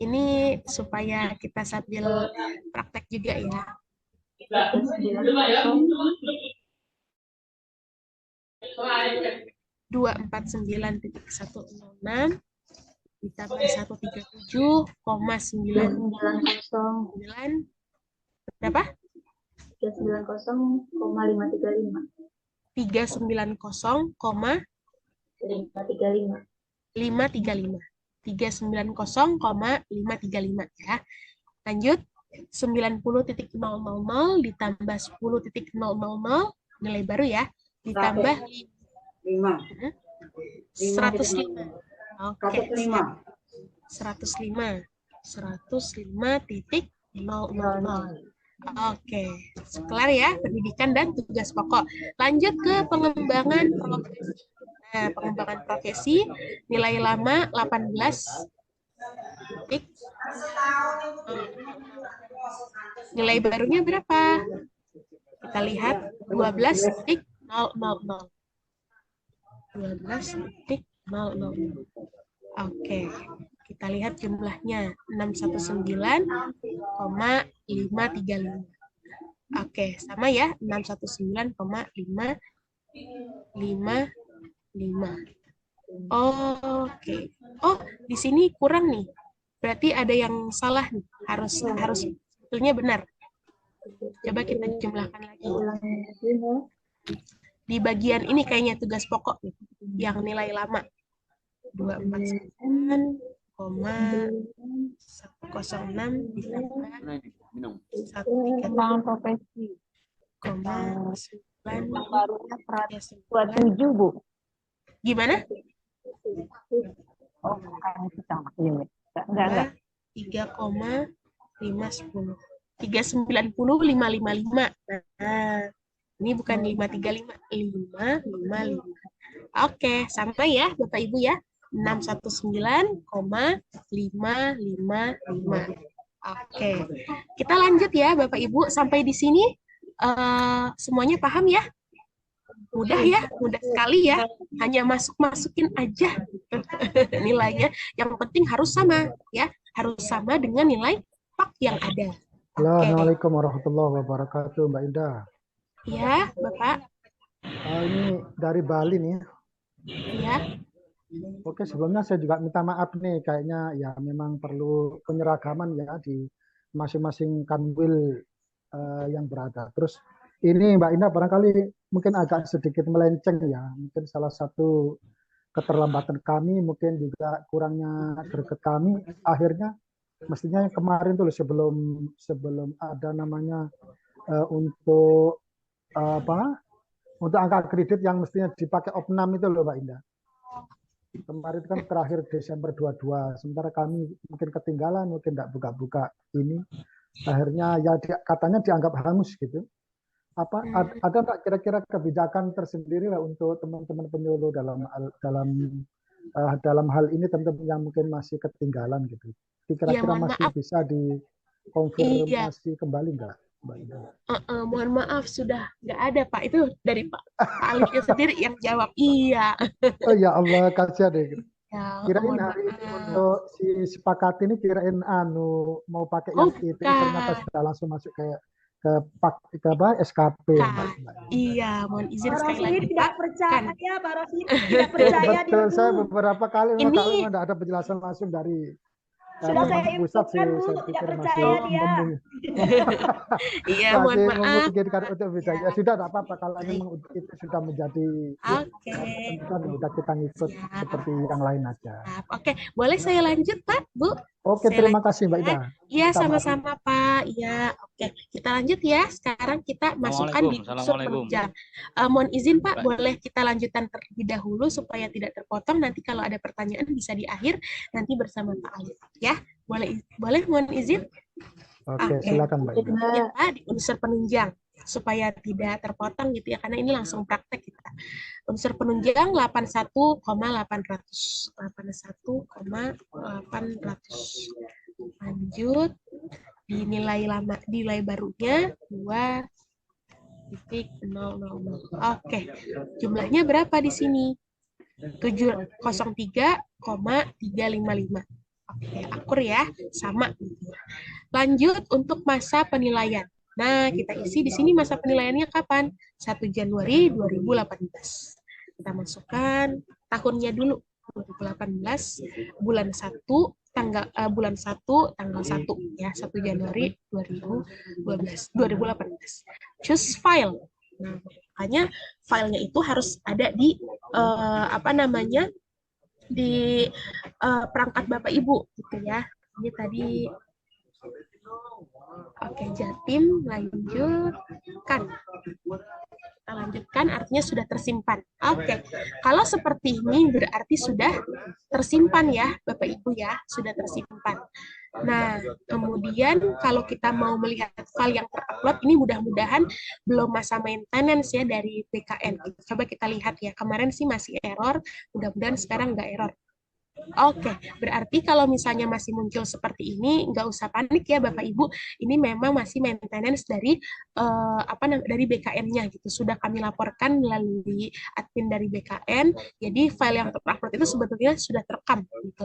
Ini supaya kita sambil praktek juga ya. 249.106 ditambah 137,999 berapa? 390,535. 390,535. 390,535 ya. Lanjut, 90.000 ditambah 10.000 nilai baru ya, ditambah 105. Oke. 105.000. Oke, kelar ya pendidikan dan tugas pokok. Lanjut ke pengembangan profesi. Nah, pengembangan profesi nilai lama 18 titik. Nilai barunya berapa? Kita lihat 12.000. 12.000. Oke, kita lihat jumlahnya 619,535. Oke, sama ya, 619,555. Oke. Oh, di sini kurang nih. Berarti ada yang salah nih. Harus sebetulnya benar. Coba kita jumlahkan lagi. Di bagian ini kayaknya tugas pokok nih, yang nilai lama. 249,106 ditambah 103,9 Bu. Gimana? Oh, enggak. 3,510. 390,555. Nah, ini bukan 535, 555. Oke, sama ya Bapak Ibu ya. 619,555. Oke. Kita lanjut ya Bapak Ibu, sampai di sini semuanya paham ya? Mudah ya, mudah sekali ya. Hanya masukin aja nilainya. Yang penting harus sama ya, harus sama dengan nilai pak yang ada. Assalamualaikum warahmatullahi wabarakatuh, Mbak Indah. Ya, Bapak. Ini dari Bali nih. Ya. Oke, sebelumnya saya juga minta maaf nih, kayaknya ya memang perlu penyeragaman ya di masing-masing kanwil yang berada. Terus ini Mbak Indah barangkali mungkin agak sedikit melenceng ya, mungkin salah satu keterlambatan kami, mungkin juga kurangnya greget kami. Akhirnya mestinya kemarin tuh sebelum ada namanya untuk untuk angka kredit yang mestinya dipakai opnam itu loh Mbak Indah. Kemarin kan terakhir Desember 22, sementara kami mungkin ketinggalan, mungkin tidak buka-buka ini. Akhirnya ya katanya dianggap hangus gitu. Ada nggak kira-kira kebijakan tersendiri lah untuk teman-teman penyuluh dalam hal ini, teman-teman yang mungkin masih ketinggalan gitu. Kira-kira masih bisa dikonfirmasi kembali nggak, Mbak Ida? Mohon maaf, sudah nggak ada Pak. Itu dari Pak Alifnya sendiri yang jawab. Iya. Oh ya Allah, kasihan deh. Ya, Kirain mohon hari ini maaf. untuk si sepakat ini kirain mau pakai Oh, yang itu ternyata bukan. sudah langsung masuk ke apa SKP ya Mbak. Iya, mohon izin Pak sekali Rosli lagi, tidak Pak. percaya, Kan. Pak Rosli tidak percaya dia Betul, saya Bu. beberapa kali memang Ini kalau memang tidak ada penjelasan langsung dari Sudah saya pusat sih, infokan Bu, saya tidak pikir percaya masih dia. Iya, mohon masih maaf. memungkinkan untuk bisa. Ya sudah, tidak apa-apa kalau memang itu sudah menjadi Oke. ketentuan, sudah kita ngikut seperti yang lain aja. Oke, boleh saya lanjut, Pak, Bu? Oke, Saya terima lanjut kasih Mbak Ida. Iya, Minta maaf. sama-sama, Pak. Iya, oke. Kita lanjut ya. Sekarang kita masukkan di unsur Assalamualaikum. penunjang. Mohon izin, Pak, boleh kita lanjutkan terlebih dahulu supaya tidak terpotong. Nanti kalau ada pertanyaan bisa di akhir, nanti bersama Pak Alif. Ya, boleh mohon izin? Oke, silakan Mbak Ida. Ya, Pak, di unsur penunjang supaya tidak terpotong gitu ya, karena ini langsung praktek kita. Unsur penunjang 81,800. 81,800. Lanjut, di nilai barunya 2,000. Oke, jumlahnya berapa di sini? 703,355. Oke, akur ya, sama. Lanjut untuk masa penilaian. Nah, kita isi di sini masa penilaiannya kapan? 1 Januari 2018. Kita masukkan tahunnya dulu. 2018 bulan 1 bulan 1 tanggal 1 ya, 1 Januari 2018. Choose file. Nah, makanya filenya itu harus ada di di perangkat Bapak Ibu gitu ya. Ini tadi oke, Jatim, lanjutkan. Kita lanjutkan artinya sudah tersimpan. Oke, kalau seperti ini berarti sudah tersimpan ya Bapak Ibu ya, sudah tersimpan. Nah, kemudian kalau kita mau melihat file yang terupload, ini mudah-mudahan belum masa maintenance ya dari BKN. Coba kita lihat ya, kemarin sih masih error, mudah-mudahan sekarang nggak error. Oke, berarti kalau misalnya masih muncul seperti ini, nggak usah panik ya Bapak Ibu. Ini memang masih maintenance dari dari BKN-nya gitu. Sudah kami laporkan melalui admin dari BKN. Jadi file yang terupload itu sebetulnya sudah terekam gitu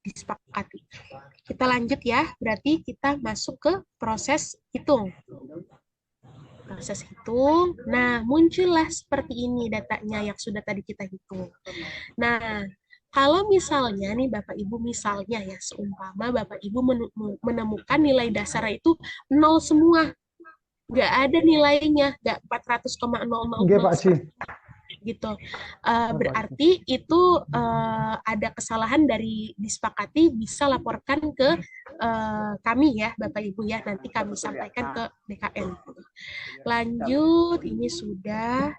disepakati. Kita lanjut ya. Berarti kita masuk ke proses hitung. Proses hitung. Nah, muncullah seperti ini datanya yang sudah tadi kita hitung. Nah, kalau misalnya nih Bapak Ibu misalnya ya, seumpama Bapak Ibu menemukan nilai dasar itu 0 semua. Nggak ada nilainya, nggak 400,000 gitu. Berarti itu ada kesalahan dari disepakati, bisa laporkan ke kami ya Bapak Ibu ya, nanti kami sampaikan ke BKN. Lanjut, ini sudah.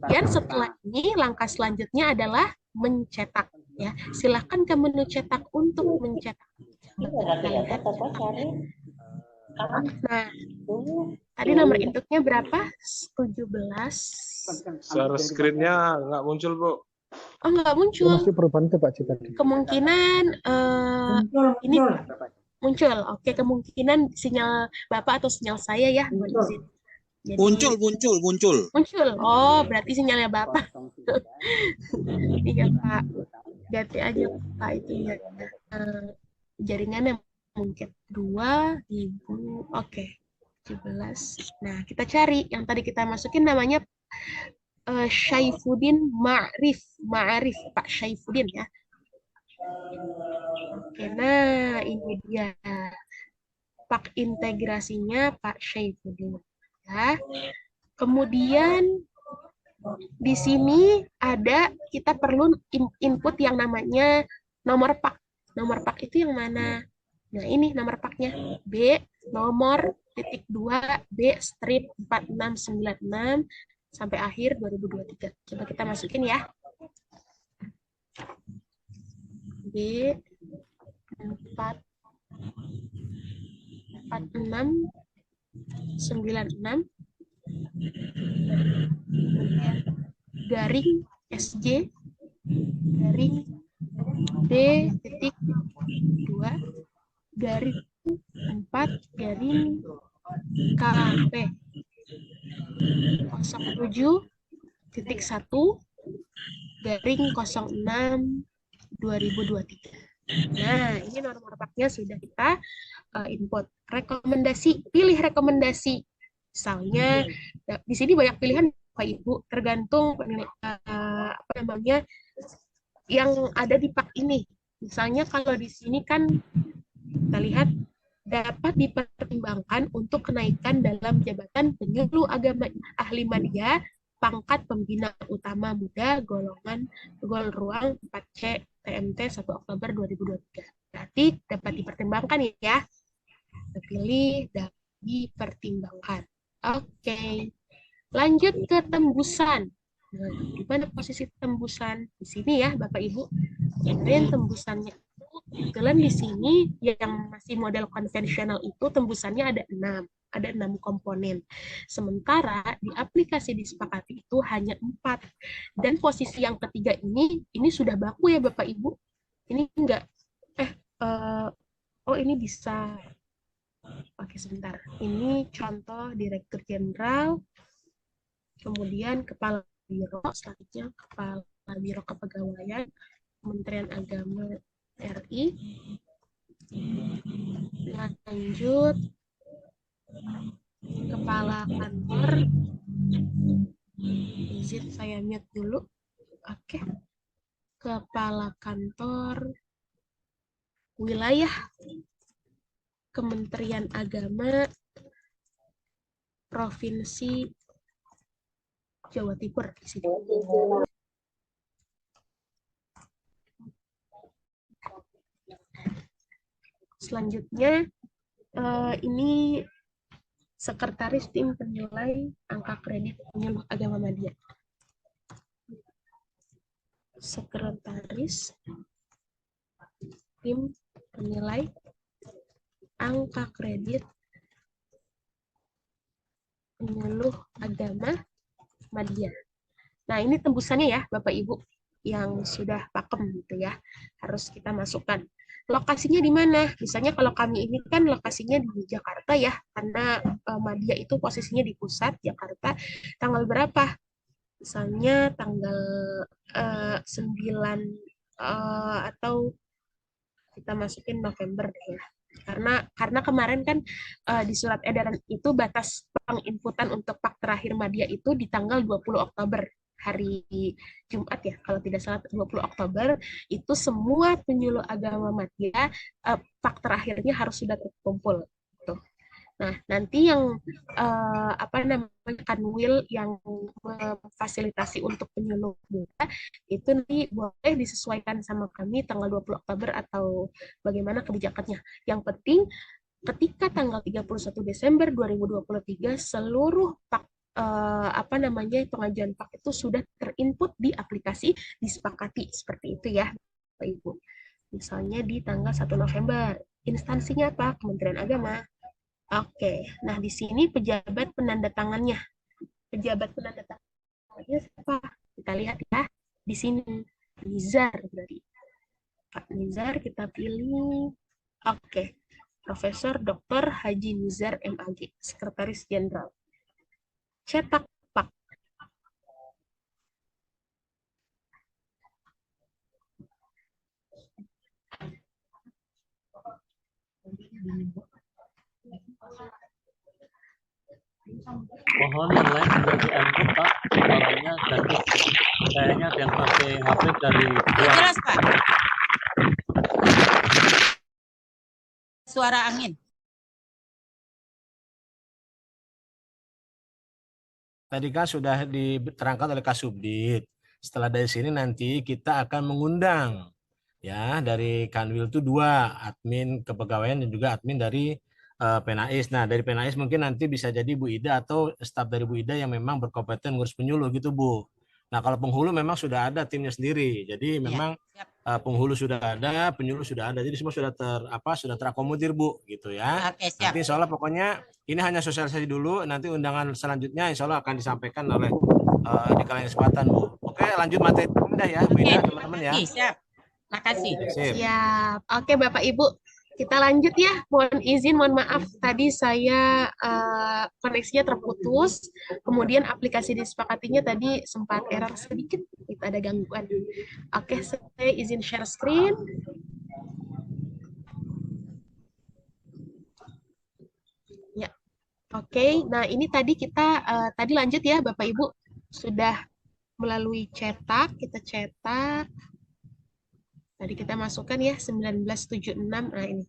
Dan setelah ini langkah selanjutnya adalah mencetak ya. Silakan ke menu cetak untuk mencetak. Nah, tadi nomor induknya berapa? 17. Share screen-nya nggak muncul, Bu. Oh, nggak muncul. Masih perubahan itu Pak Cita. Kemungkinan ini muncul. Oke, kemungkinan sinyal Bapak atau sinyal saya ya. Jadi, muncul. Oh, berarti sinyalnya Bapak. Iya, Pak. Ganti aja Pak itu ya. Jaringannya mungkin 2000. Oke. 17. Nah, kita cari yang tadi kita masukin namanya Syaifuddin Ma'rif, Pak Syaifuddin ya. Oke, nah ini dia pak integrasinya Pak Syaifuddin. Ya. Kemudian di sini ada kita perlu input yang namanya nomor pak. Nomor pak itu yang mana? Nah, ini nomor paknya. B nomor titik 2 B strip 4696 sampai akhir 2023. Coba kita masukin ya. B 4696 garing SJ garing D titik 2 garing 4 garing KP 07.1 garing 06/2023. Nah, ini nomor paknya sudah kita input. Rekomendasi, pilih rekomendasi. Misalnya, di sini banyak pilihan Bapak Ibu, tergantung apa namanya yang ada di pak ini. Misalnya kalau di sini kan kita lihat dapat dipertimbangkan untuk kenaikan dalam jabatan penyuluh agama ahli media, pangkat pembina utama muda, golongan gol ruang 4C TMT 1 Oktober 2023. Berarti dapat dipertimbangkan ya. Terpilih dapat dipertimbangkan. Oke. Lanjut ke tembusan. Nah, di mana posisi tembusan? Di sini ya, Bapak Ibu. Kemudian tembusannya kebetulan di sini yang masih model konvensional itu tembusannya ada 6. Ada 6 komponen. Sementara di aplikasi disepakati itu hanya 4. Dan posisi yang ketiga ini sudah baku ya Bapak Ibu. Ini enggak oh ini bisa. Oke, sebentar. Ini contoh Direktur Jenderal, kemudian Kepala Biro, selanjutnya Kepala Biro Kepegawaian, Kementerian Agama RI. Lanjut, Kepala Kantor. Izin saya mute dulu. Oke. Kepala Kantor Wilayah Kementerian Agama Provinsi Jawa Timur di sini. Selanjutnya ini Sekretaris Tim Penilai Angka Kredit Penyuluh Agama Media. Sekretaris Tim Penilai Angka Kredit Penyuluh Agama Media. Nah, ini tembusannya ya, Bapak Ibu yang sudah pakem gitu ya. Harus kita masukkan. Lokasinya di mana? Misalnya kalau kami ini kan lokasinya di Jakarta ya, karena media itu posisinya di pusat Jakarta. Tanggal berapa? Misalnya tanggal 9 atau kita masukin November deh ya. Karena kemarin kan di surat edaran itu batas penginputan untuk pak terakhir media itu di tanggal 20 Oktober, hari Jumat ya, kalau tidak salah 20 Oktober, itu semua penyuluh agama media pak terakhirnya harus sudah terkumpul. Tuh. Nah, nanti yang apa namanya kanwil yang memfasilitasi untuk penyuluh muda itu nanti boleh disesuaikan sama kami tanggal 20 Oktober atau bagaimana kebijakannya. Yang penting ketika tanggal 31 Desember 2023 seluruh pak apa namanya pengajuan pak itu sudah terinput di aplikasi disepakati seperti itu ya, Bapak Ibu. Misalnya di tanggal 1 November, instansinya apa? Kementerian Agama. Oke, nah di sini pejabat penandatangannya. Pejabat penandatangannya siapa? Kita lihat ya, di sini Nizar berarti. Pak Nizar kita pilih. Oke, Profesor Dr. Haji Nizar MAG, Sekretaris Jenderal. Cetak pak. Mohon yang lain sudah di-unmute Pak, suaranya ganti. Kayaknya ada yang pakai HP dari luar. Jelas Pak. Suara angin. Tadi kan sudah diterangkan oleh Kasubdit. Setelah dari sini nanti kita akan mengundang ya dari Kanwil itu 2, admin kepegawaian dan juga admin dari Penais. Nah, dari Penais mungkin nanti bisa jadi Bu Ida atau staf dari Bu Ida yang memang berkompeten ngurus penyuluh gitu, Bu. Nah, kalau penghulu memang sudah ada timnya sendiri. Jadi memang penghulu sudah ada, penyuluh sudah ada. Jadi semua sudah sudah terakomodir, Bu, gitu ya. Oke, siap. Nanti insya Allah pokoknya ini hanya sosialisasi dulu, nanti undangan selanjutnya insya Allah akan disampaikan oleh di kalian kesempatan, Bu. Oke, lanjut materi ya, Bu Ida, teman-teman ya. Siap. Makasih. Siap. Oke, Bapak Ibu. Kita lanjut ya. Mohon izin, mohon maaf tadi saya koneksinya terputus. Kemudian aplikasi disepakatinya tadi sempat error sedikit, kita ada gangguan. Oke, saya izin share screen. Ya, oke. Nah ini tadi kita tadi lanjut ya, Bapak Ibu sudah melalui cetak, kita cetak. Tadi kita masukkan ya 1976. Nah ini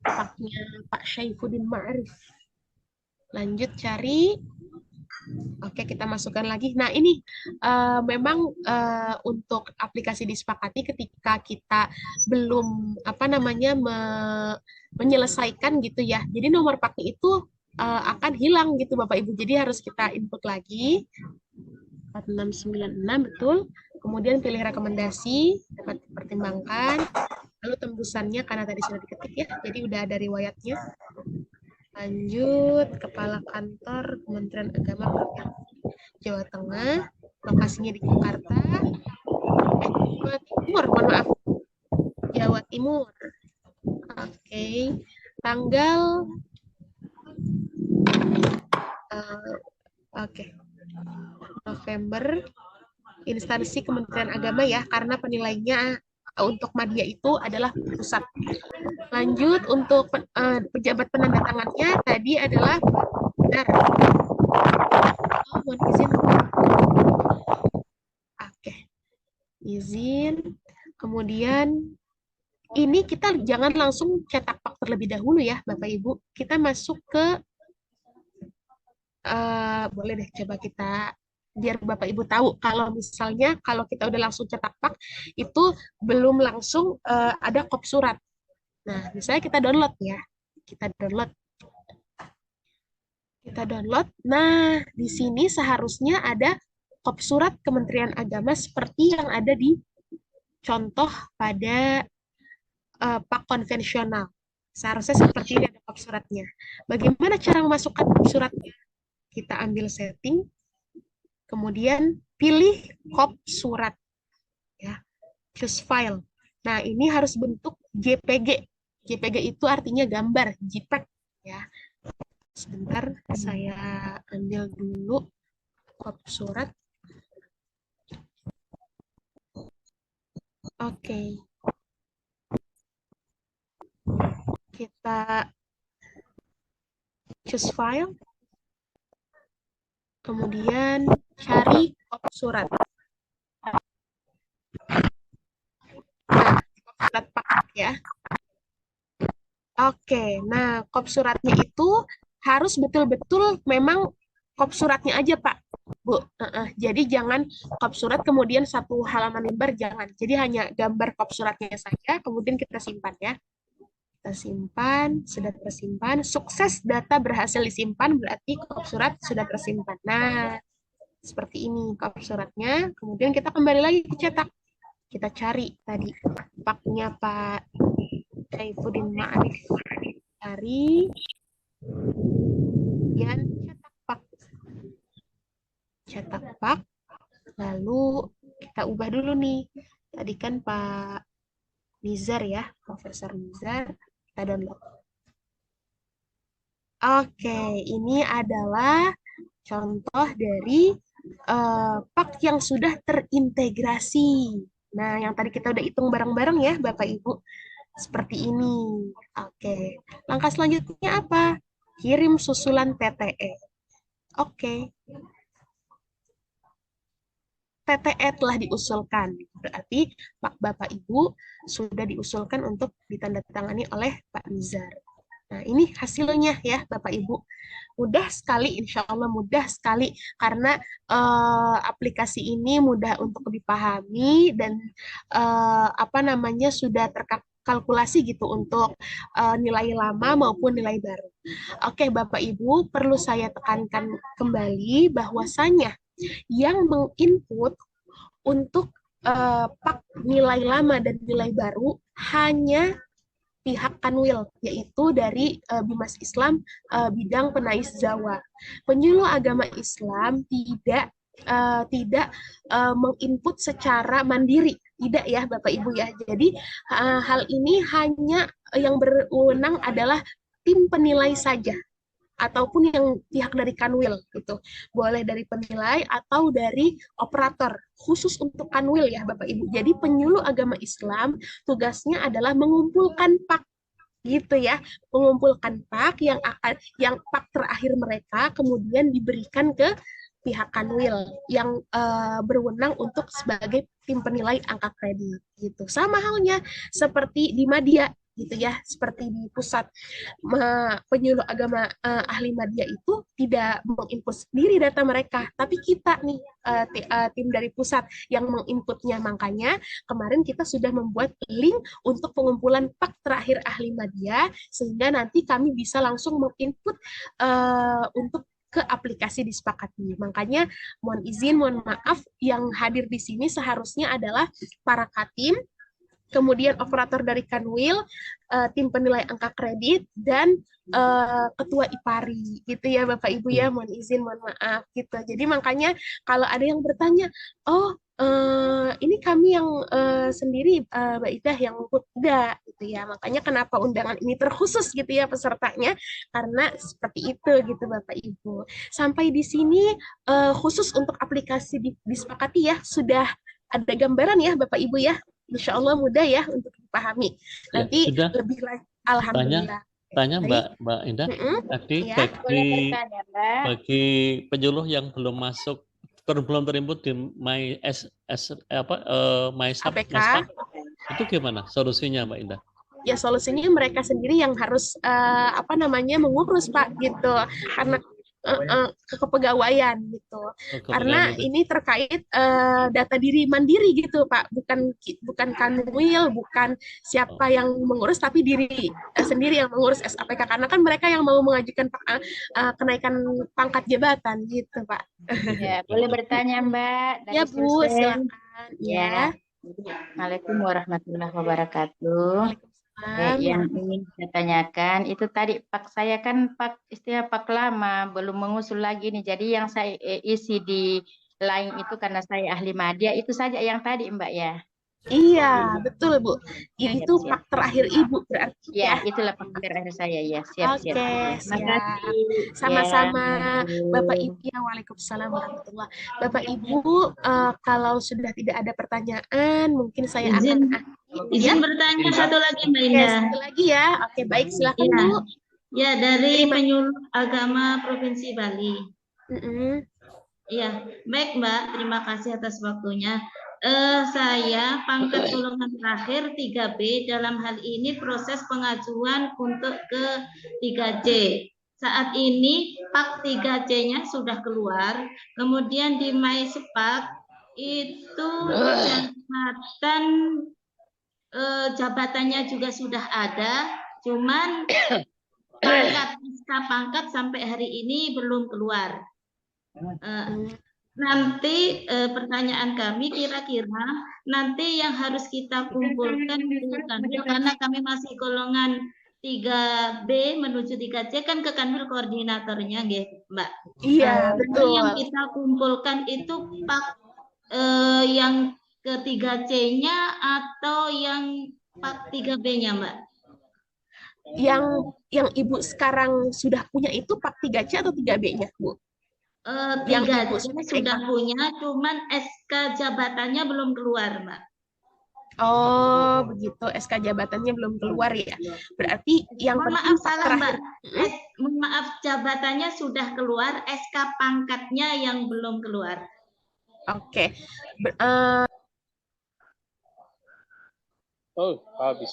paknya Pak Syaifuddin Ma'arif. Lanjut cari. Oke, kita masukkan lagi. Nah ini memang untuk aplikasi disepakati ketika kita belum menyelesaikan gitu ya. Jadi nomor paknya itu akan hilang gitu Bapak Ibu. Jadi harus kita input lagi. 4696 betul. Kemudian pilih rekomendasi, dapat dipertimbangkan. Lalu tembusannya karena tadi sudah diketik ya, jadi udah ada riwayatnya. Lanjut, Kepala Kantor Kementerian Agama Provinsi Jawa Tengah, lokasinya di Jakarta. Jawa Timur, mohon maaf. Jawa Timur. Oke, tanggal November. Instansi Kementerian Agama ya, karena penilainya untuk media itu adalah pusat. Lanjut untuk pejabat penandatangannya tadi adalah benar. Mohon izin. Oke. Izin. Kemudian ini kita jangan langsung cetak pak terlebih dahulu ya, Bapak Ibu. Kita masuk ke boleh deh coba kita biar Bapak Ibu tahu kalau misalnya kalau kita udah langsung cetak pak itu belum langsung ada kop surat. Nah, misalnya kita download ya. Kita download. Nah, di sini seharusnya ada kop surat Kementerian Agama seperti yang ada di contoh pada pak konvensional. Seharusnya seperti ini ada kop suratnya. Bagaimana cara memasukkan kop suratnya? Kita ambil setting. Kemudian pilih kop surat, ya, choose file. Nah ini harus bentuk JPG. JPG itu artinya gambar, JPEG, ya. Sebentar, saya ambil dulu kop surat. Oke. Kita choose file. Kemudian cari kop surat. Nah, kop surat pak ya. Oke, nah kop suratnya itu harus betul-betul memang kop suratnya aja Pak, Bu. Jadi jangan kop surat kemudian satu halaman lembar, jangan. Jadi hanya gambar kop suratnya saja, kemudian kita simpan ya. Kita simpan, sudah tersimpan. Sukses data berhasil disimpan, berarti kop surat sudah tersimpan. Nah, seperti ini kop suratnya. Kemudian kita kembali lagi ke cetak. Kita cari tadi paknya Pak Syaifuddin Ma'arif. Cari. Kemudian cetak pak. Cetak pak. Lalu kita ubah dulu nih. Tadi kan Pak Nizar ya, Profesor Nizar. Kita download. Oke, ini adalah contoh dari pak yang sudah terintegrasi. Nah, yang tadi kita udah hitung bareng-bareng ya, Bapak Ibu. Seperti ini. Oke, langkah selanjutnya apa? Kirim susulan TTE. Oke. TTE telah diusulkan. Berarti Pak Bapak Ibu sudah diusulkan untuk ditandatangani oleh Pak Nizar. Nah, ini hasilnya ya Bapak Ibu. Mudah sekali, insya Allah mudah sekali. Karena aplikasi ini mudah untuk dipahami dan sudah terkalkulasi gitu untuk nilai lama maupun nilai baru. Oke Bapak Ibu, perlu saya tekankan kembali bahwasanya yang menginput untuk pak nilai lama dan nilai baru hanya pihak Kanwil, yaitu dari Bimas Islam bidang Penais Zawa. Penyuluh agama Islam tidak menginput secara mandiri Tidak ya Bapak Ibu ya. Jadi hal ini hanya yang berwenang adalah tim penilai saja, ataupun yang pihak dari Kanwil gitu. Boleh dari penilai atau dari operator, khusus untuk Kanwil ya Bapak Ibu. Jadi penyuluh agama Islam tugasnya adalah mengumpulkan pak gitu ya, mengumpulkan pak yang pak terakhir mereka kemudian diberikan ke pihak Kanwil yang berwenang untuk sebagai tim penilai angka kredit gitu. Sama halnya seperti di Madya gitu ya, seperti di pusat penyuluh agama ahli Madya itu tidak menginput sendiri data mereka, tapi kita nih tim dari pusat yang menginputnya. Makanya kemarin kita sudah membuat link untuk pengumpulan pak terakhir ahli Madya sehingga nanti kami bisa langsung menginput untuk ke aplikasi disepakati. Makanya mohon izin, mohon maaf, yang hadir di sini seharusnya adalah para Katim, kemudian operator dari Kanwil, tim penilai angka kredit, dan ketua IPARI gitu ya Bapak Ibu ya, mohon izin, mohon maaf gitu. Jadi makanya kalau ada yang bertanya, oh ini kami yang sendiri Mbak Ida yang tidak gitu ya. Makanya kenapa undangan ini terkhusus gitu ya pesertanya, karena seperti itu gitu Bapak Ibu. Sampai di sini khusus untuk aplikasi disepakati ya, sudah ada gambaran ya Bapak Ibu ya. Insya Allah mudah ya untuk dipahami. Nanti sudah. Lebih lagi, alhamdulillah. Tanya Mbak Indah, tadi ya, bagi penyuluh yang belum masuk, belum terinput di APK, itu gimana solusinya Mbak Indah? Ya solusinya mereka sendiri yang harus mengurus Pak gitu, karena kepegawaian gitu. Karena ini terkait data diri mandiri gitu Pak, bukan Kanwil, bukan siapa yang mengurus, tapi diri sendiri yang mengurus SAPK, karena kan mereka yang mau mengajukan kenaikan pangkat jabatan gitu Pak. Ya, boleh bertanya Mbak? Ya Bu, silakan. Ya. Assalamualaikum warahmatullahi wabarakatuh. Yang ingin saya tanyakan itu tadi pak saya kan istilah pak lama belum mengusul lagi nih, jadi yang saya isi di line itu karena saya ahli Madya itu saja yang tadi Mbak ya. Iya betul Bu, itu pak terakhir Ibu berarti ya. Itulah pak terakhir saya ya. Siap. Terima kasih. Sama-sama Bapak Ibu ya. Waalaikumsalam warahmatullahi. Bapak Ibu kalau sudah tidak ada pertanyaan mungkin saya akan izin bertanya satu lagi Mbak Indah. Satu lagi ya. Oke baik, silakan Bu. Ya, dari penyuluh agama Provinsi Bali. Iya, baik Mbak, terima kasih atas waktunya. Saya pangkat golongan terakhir 3B, dalam hal ini proses pengajuan untuk ke 3C. Saat ini pak 3C-nya sudah keluar, kemudian di MySepak itu jabatannya juga sudah ada, cuman pangkat sampai hari ini belum keluar. Nanti pertanyaan kami kira-kira nanti yang harus kita kumpulkan ke Kanwil, karena kami masih golongan 3B menuju 3C kan ke Kanwil koordinatornya Mbak. Iya betul. Yang kita kumpulkan itu pak yang ke 3C-nya atau yang pak 3B-nya Mbak? Yang Ibu sekarang sudah punya itu pak 3C atau 3B-nya Bu? Yang Ibu sudah punya, cuman SK jabatannya belum keluar, Mbak. Oh, begitu. SK jabatannya belum keluar ya. Berarti yang maaf salah, Mbak. Maaf, jabatannya sudah keluar, SK pangkatnya yang belum keluar. Oke. Oh, habis.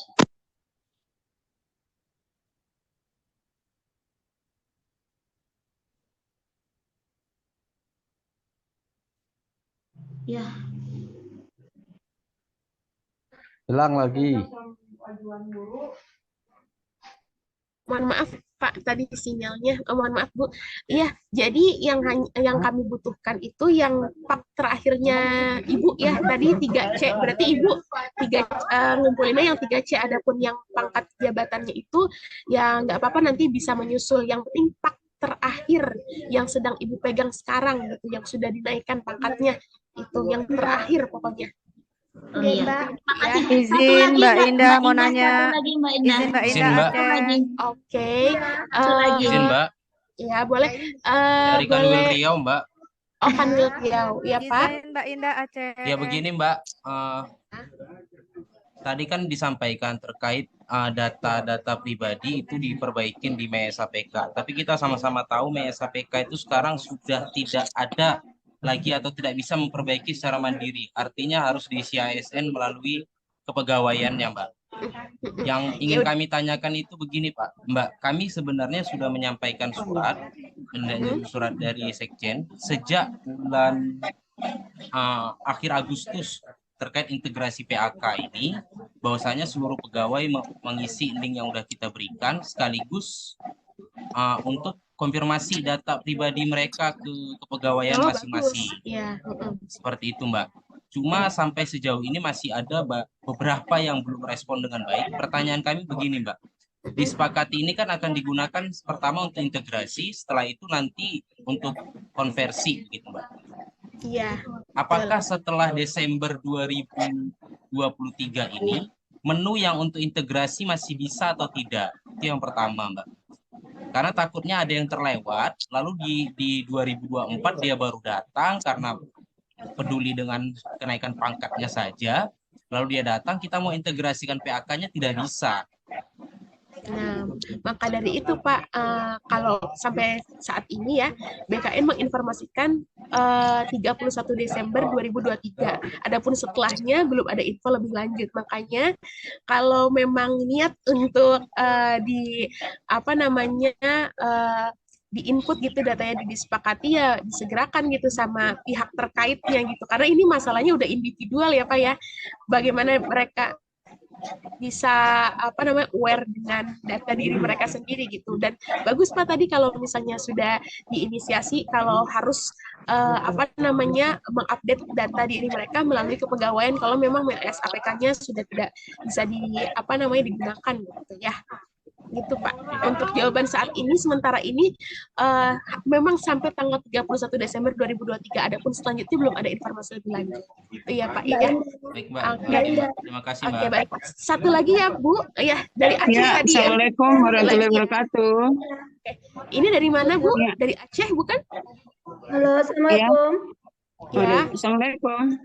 Ya. Hilang lagi. Mohon maaf Pak, tadi sinyalnya. Mohon maaf Bu. Iya, jadi yang kami butuhkan itu yang pak terakhirnya Ibu ya. Tadi 3C. Berarti Ibu ngumpulinnya yang 3C. Adapun yang pangkat jabatannya itu ya nggak apa-apa, nanti bisa menyusul. Yang penting pak terakhir yang sedang Ibu pegang sekarang gitu, yang sudah dinaikkan pangkatnya. Itu yang terakhir pokoknya. Oh iya. Mbak. Terima kasih. Satu Izin lagi Mbak Indah mau Satu nanya. lagi Mbak Indah. Izin Mbak Izin, Indah Mbak. Satu Aceh. lagi. Oke. Satu lagi. Izin, Mbak. Ya, boleh. Dari Kanwil Boleh. Riau, Mbak. Oh, Kanwil Riau. Ya, Pak. Izin Mbak Indah Aceh. Ya begini, Mbak. Tadi kan disampaikan terkait data-data pribadi itu diperbaikin di MES APK. Tapi kita sama-sama tahu MES APK itu sekarang sudah tidak ada lagi atau tidak bisa memperbaiki secara mandiri. Artinya harus diisi ASN melalui kepegawaiannya, Mbak. Yang ingin kami tanyakan itu begini, Pak. Mbak, kami sebenarnya sudah menyampaikan surat dari Sekjen sejak bulan akhir Agustus terkait integrasi PAK ini, bahwasanya seluruh pegawai mengisi link yang sudah kita berikan sekaligus untuk konfirmasi data pribadi mereka ke kepegawaian masing-masing. Ya. Seperti itu, Mbak. Cuma sampai sejauh ini masih ada beberapa yang belum respon dengan baik. Pertanyaan kami begini, Mbak. Disepakati ini kan akan digunakan pertama untuk integrasi, setelah itu nanti untuk konversi, gitu, Mbak. Iya. Apakah setelah Desember 2023 ini menu yang untuk integrasi masih bisa atau tidak? Itu yang pertama, Mbak. Karena takutnya ada yang terlewat, lalu di 2024 dia baru datang karena peduli dengan kenaikan pangkatnya saja, lalu dia datang, kita mau integrasikan PAK-nya tidak bisa. Nah, maka dari itu Pak, kalau sampai saat ini ya, BKN menginformasikan 31 Desember 2023. Adapun setelahnya belum ada info lebih lanjut. Makanya kalau memang niat untuk di input gitu datanya disepakati ya disegerakan gitu sama pihak terkaitnya gitu. Karena ini masalahnya udah individual ya Pak ya. Bagaimana mereka bisa aware dengan data diri mereka sendiri gitu. Dan bagus Pak tadi kalau misalnya sudah diinisiasi kalau harus mengupdate data diri mereka melalui kepegawaian kalau memang MES APK-nya sudah tidak bisa digunakan gitu ya. Gitu Pak. Untuk jawaban saat ini sementara ini memang sampai tanggal 31 Desember 2023. Adapun selanjutnya belum ada informasi lebih lanjut. Iya Pak. Iya. Baik, Mbak. Terima kasih, Mbak. Oke, baik. Satu lagi ya Bu. Ya, dari Aceh Ya, tadi ya. Assalamualaikum warahmatullahi wabarakatuh. Oke. Ini dari mana Bu? Dari Aceh bukan? Halo, Assalamualaikum. Ya. Assalamualaikum.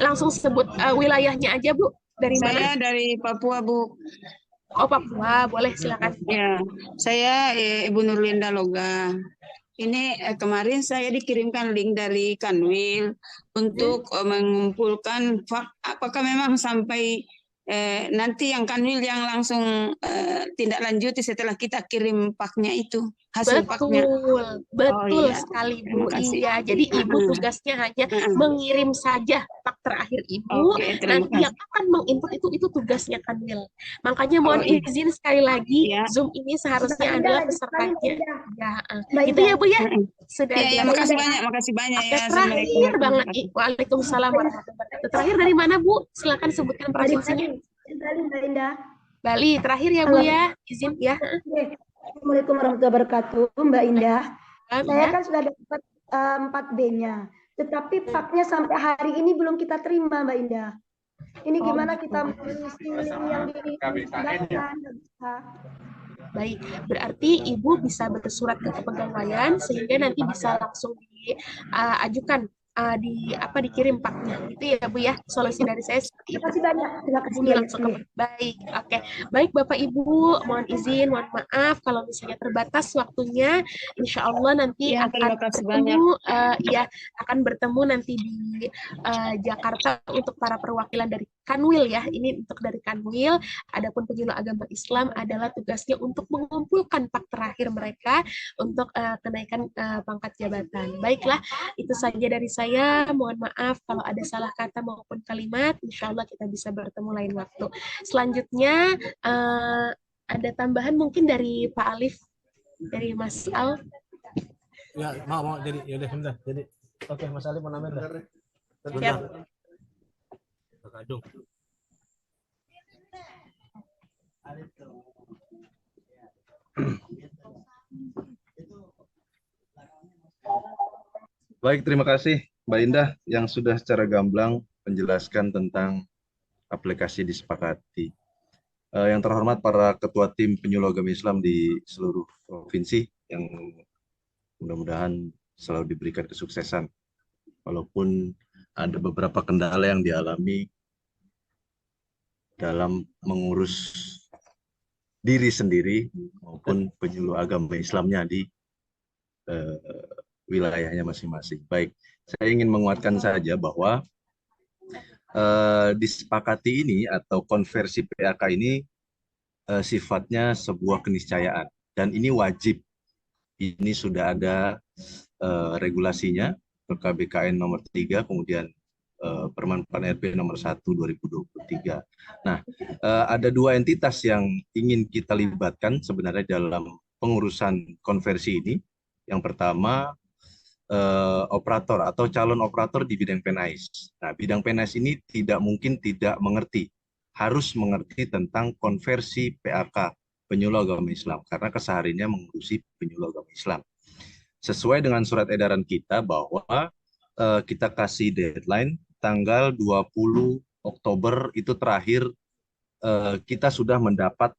Langsung sebut wilayahnya aja Bu. Dari mana? Saya dari Papua, Bu. Oh, Papua, boleh silakan. Ya, saya Ibu Nurlinda Loga. Ini kemarin saya dikirimkan link dari Kanwil untuk mengumpulkan apakah memang sampai nanti yang Kanwil yang langsung tindak lanjuti setelah kita kirim paknya itu hasil paknya. Betul sekali Bu. Iya, jadi Ibu tugasnya hanya mengirim saja pak terakhir Ibu. Nanti yang akan menginput itu tugasnya Kanwil. Makanya mohon izin sekali lagi, Zoom ini seharusnya adalah pesertanya. Ya, itu ya Bu ya. Sudah. Ya, makasih banyak ya. Terakhir banget. Waalaikumsalam warahmatullahi wabarakatuh. Terakhir dari mana Bu? Silakan sebutkan provinsinya. Bali, Mbak Indah. Bali, terakhir ya Bu ya. Izin ya. Assalamualaikum warahmatullahi wabarakatuh, Mbak Indah. Saya kan sudah dapat 4B-nya, tetapi paknya sampai hari ini belum kita terima, Mbak Indah. Ini gimana kita mengisi link yang didaftarkan? Baik, berarti Ibu bisa bersurat ke kepegawaian sehingga nanti bisa langsung diajukan dikirim paknya gitu ya Bu ya. Solusi dari saya seperti itu. Terima kasih banyak. Terima kasih langsung baik. Oke. Baik Bapak Ibu, mohon izin, mohon maaf kalau misalnya terbatas waktunya. Insya Allah nanti akan bertemu nanti di Jakarta untuk para perwakilan dari Kanwil ya. Ini untuk dari Kanwil. Adapun penyuluh agama Islam adalah tugasnya untuk mengumpulkan pak terakhir mereka untuk kenaikan pangkat jabatan. Baiklah, itu saja dari saya. Mohon maaf kalau ada salah kata maupun kalimat. Insya Allah kita bisa bertemu lain waktu. Selanjutnya ada tambahan mungkin dari Pak Alif, dari Mas Al. Ya, mau jadi yaudah sebentar. Jadi oke, Mas Alif mau nambahin dah. Siap. Aduh. Baik, terima kasih Mbak Indah yang sudah secara gamblang menjelaskan tentang aplikasi disepakati. Yang terhormat para ketua tim penyuluh agama Islam di seluruh provinsi yang mudah-mudahan selalu diberikan kesuksesan. Walaupun ada beberapa kendala yang dialami dalam mengurus diri sendiri maupun penyuluh agama Islamnya di wilayahnya masing-masing. Baik, saya ingin menguatkan saja bahwa disepakati ini atau konversi PAK ini sifatnya sebuah keniscayaan dan ini wajib. Ini sudah ada regulasinya PKBKN nomor 3 kemudian Permen PAN RB nomor 1 2023. Nah, ada dua entitas yang ingin kita libatkan sebenarnya dalam pengurusan konversi ini. Yang pertama operator atau calon operator di bidang PNAIS. Nah, bidang PNAIS ini tidak mungkin tidak mengerti, harus mengerti tentang konversi PAK penyuluh agama Islam karena kesehariannya mengurusi penyuluh agama Islam. Sesuai dengan surat edaran kita bahwa kita kasih deadline tanggal 20 Oktober itu terakhir kita sudah mendapat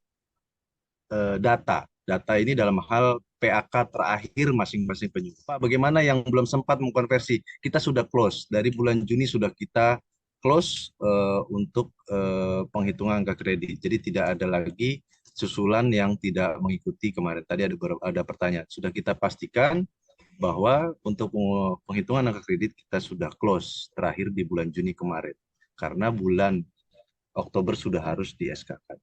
data. Data ini dalam hal PAK terakhir masing-masing penyuluh. Pak, bagaimana yang belum sempat mengkonversi? Kita sudah close. Dari bulan Juni sudah kita close untuk penghitungan angka kredit. Jadi tidak ada lagi susulan yang tidak mengikuti kemarin. Tadi ada pertanyaan. Sudah kita pastikan bahwa untuk penghitungan angka kredit kita sudah close terakhir di bulan Juni kemarin. Karena bulan Oktober sudah harus di SK-kan.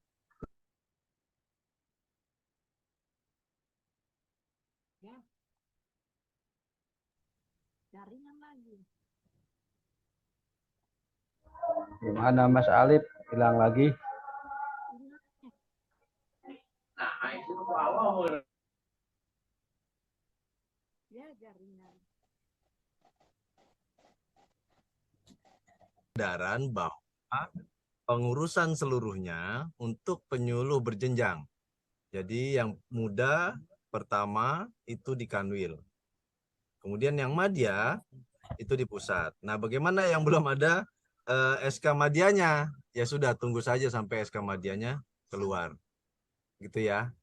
Jaringan lagi. Gimana Mas Alif? Hilang lagi? Ya, jaringan. Kesadaran bahwa pengurusan seluruhnya untuk penyuluh berjenjang. Jadi yang muda pertama itu di Kanwil. Kemudian yang madya itu di pusat. Nah, bagaimana yang belum ada SK madyanya? Ya sudah, tunggu saja sampai SK madyanya keluar. Gitu ya.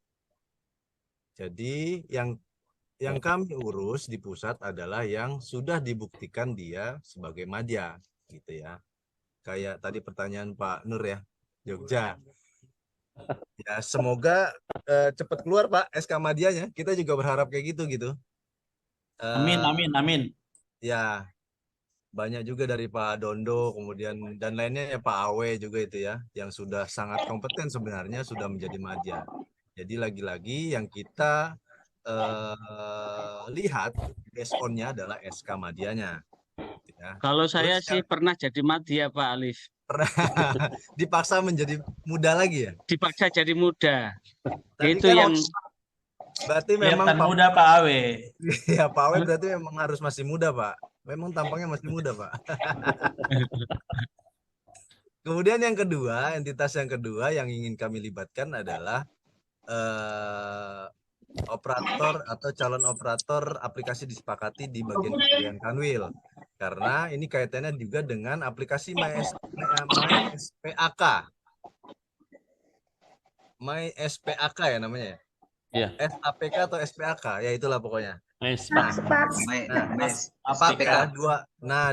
Jadi yang kami urus di pusat adalah yang sudah dibuktikan dia sebagai madya, gitu ya. Kayak tadi pertanyaan Pak Nur ya, Jogja. Ya, semoga cepat keluar Pak SK madyanya. Kita juga berharap kayak gitu. Amin, amin, amin. Ya, banyak juga dari Pak Dondo, kemudian dan lainnya ya Pak Awe juga itu ya, yang sudah sangat kompeten sebenarnya sudah menjadi madya. Jadi lagi-lagi yang kita lihat based on-nya adalah SK madyanya. Ya. Kalau saya sih pernah jadi madya Pak Alif. Pernah dipaksa menjadi muda lagi ya? Dipaksa jadi muda. Tapi Itu kan yang berarti memang muda Pak Awe. Ya Pak Awe berarti memang harus masih muda Pak. Memang tampangnya masih muda Pak. Kemudian yang kedua, entitas yang kedua yang ingin kami libatkan adalah operator atau calon operator aplikasi disepakati di bagian Kanwil. Karena ini kaitannya juga dengan aplikasi MySPAK. MySPAK ya namanya ya? Ya. SAPK atau SPAK, ya itulah pokoknya.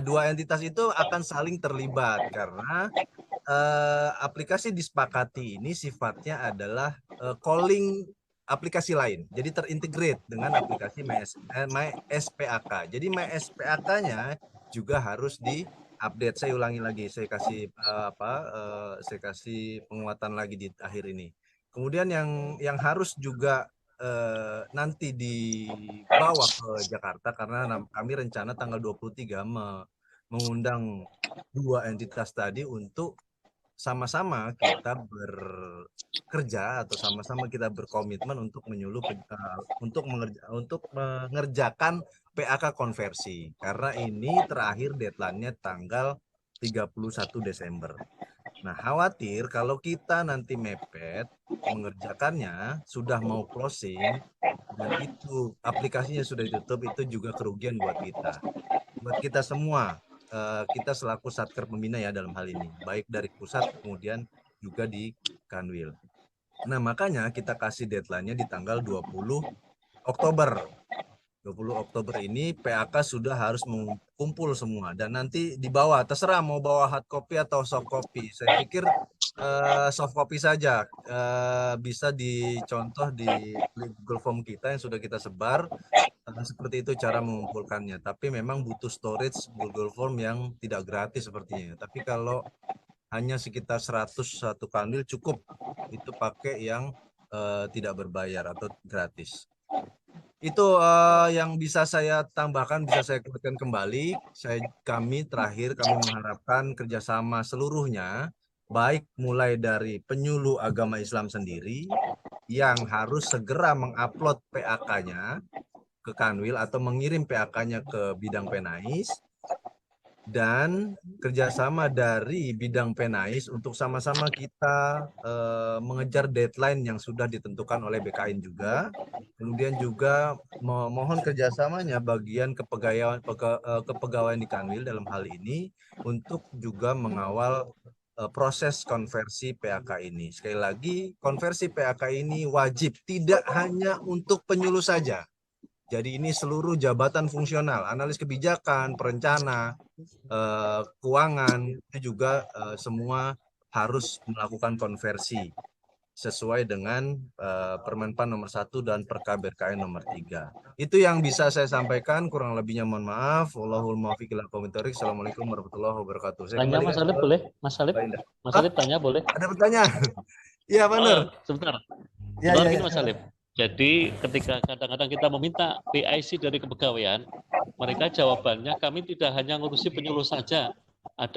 Dua entitas itu akan saling terlibat karena aplikasi disepakati ini sifatnya adalah calling aplikasi lain. Jadi terintegrate dengan aplikasi MySPAK. Jadi MySPAK-nya juga harus diupdate. Saya ulangi lagi, saya kasih saya kasih penguatan lagi di akhir ini. Kemudian yang harus juga nanti dibawa ke Jakarta karena kami rencana tanggal 23 mengundang dua entitas tadi untuk sama-sama kita bekerja atau sama-sama kita berkomitmen untuk menyuluh untuk mengerjakan PAK konversi karena ini terakhir deadline-nya tanggal 31 Desember. Nah, khawatir kalau kita nanti mepet mengerjakannya sudah mau closing dan itu aplikasinya sudah ditutup, itu juga kerugian buat kita semua. kita selaku Satker Pembina ya dalam hal ini, baik dari pusat kemudian juga di Kanwil. Nah, makanya kita kasih deadline-nya di tanggal 20 Oktober. 20 Oktober ini PAK sudah harus mengumpul semua dan nanti dibawa, terserah mau bawa hard copy atau soft copy. Saya pikir soft copy saja bisa dicontoh di Google Form kita yang sudah kita sebar. Seperti itu cara mengumpulkannya. Tapi memang butuh storage Google Form yang tidak gratis sepertinya. Tapi kalau hanya sekitar 101 kanwil cukup, itu pakai yang tidak berbayar atau gratis. Itu yang bisa saya tambahkan, bisa saya kuatkan kembali. Kami mengharapkan kerjasama seluruhnya, baik mulai dari penyuluh agama Islam sendiri yang harus segera mengupload PAK-nya ke Kanwil atau mengirim PAK-nya ke bidang Penais, dan kerjasama dari bidang Penais untuk sama-sama kita mengejar deadline yang sudah ditentukan oleh BKN juga. Kemudian juga mohon kerjasamanya bagian kepegawaian di Kanwil dalam hal ini untuk juga mengawal proses konversi PAK ini. Sekali lagi, konversi PAK ini wajib, tidak hanya untuk penyuluh saja. Jadi ini seluruh jabatan fungsional, analis kebijakan, perencana, keuangan, itu juga semua harus melakukan konversi sesuai dengan Permenpan nomor 1 dan Perka BRKN nomor 3. Itu yang bisa saya sampaikan, kurang lebihnya mohon maaf. Wallahul muwaffiq ila aqwamit thoriq. Assalamualaikum warahmatullahi wabarakatuh. Tanya Mas Alif boleh? Mas Alif? Mas Alif tanya boleh? Ada pertanyaan? Iya benar. Sebentar. Ya, Gini Mas Alif. Jadi ketika kadang-kadang kita meminta PIC dari kepegawaian, mereka jawabannya kami tidak hanya ngurusi penyuluh saja, ada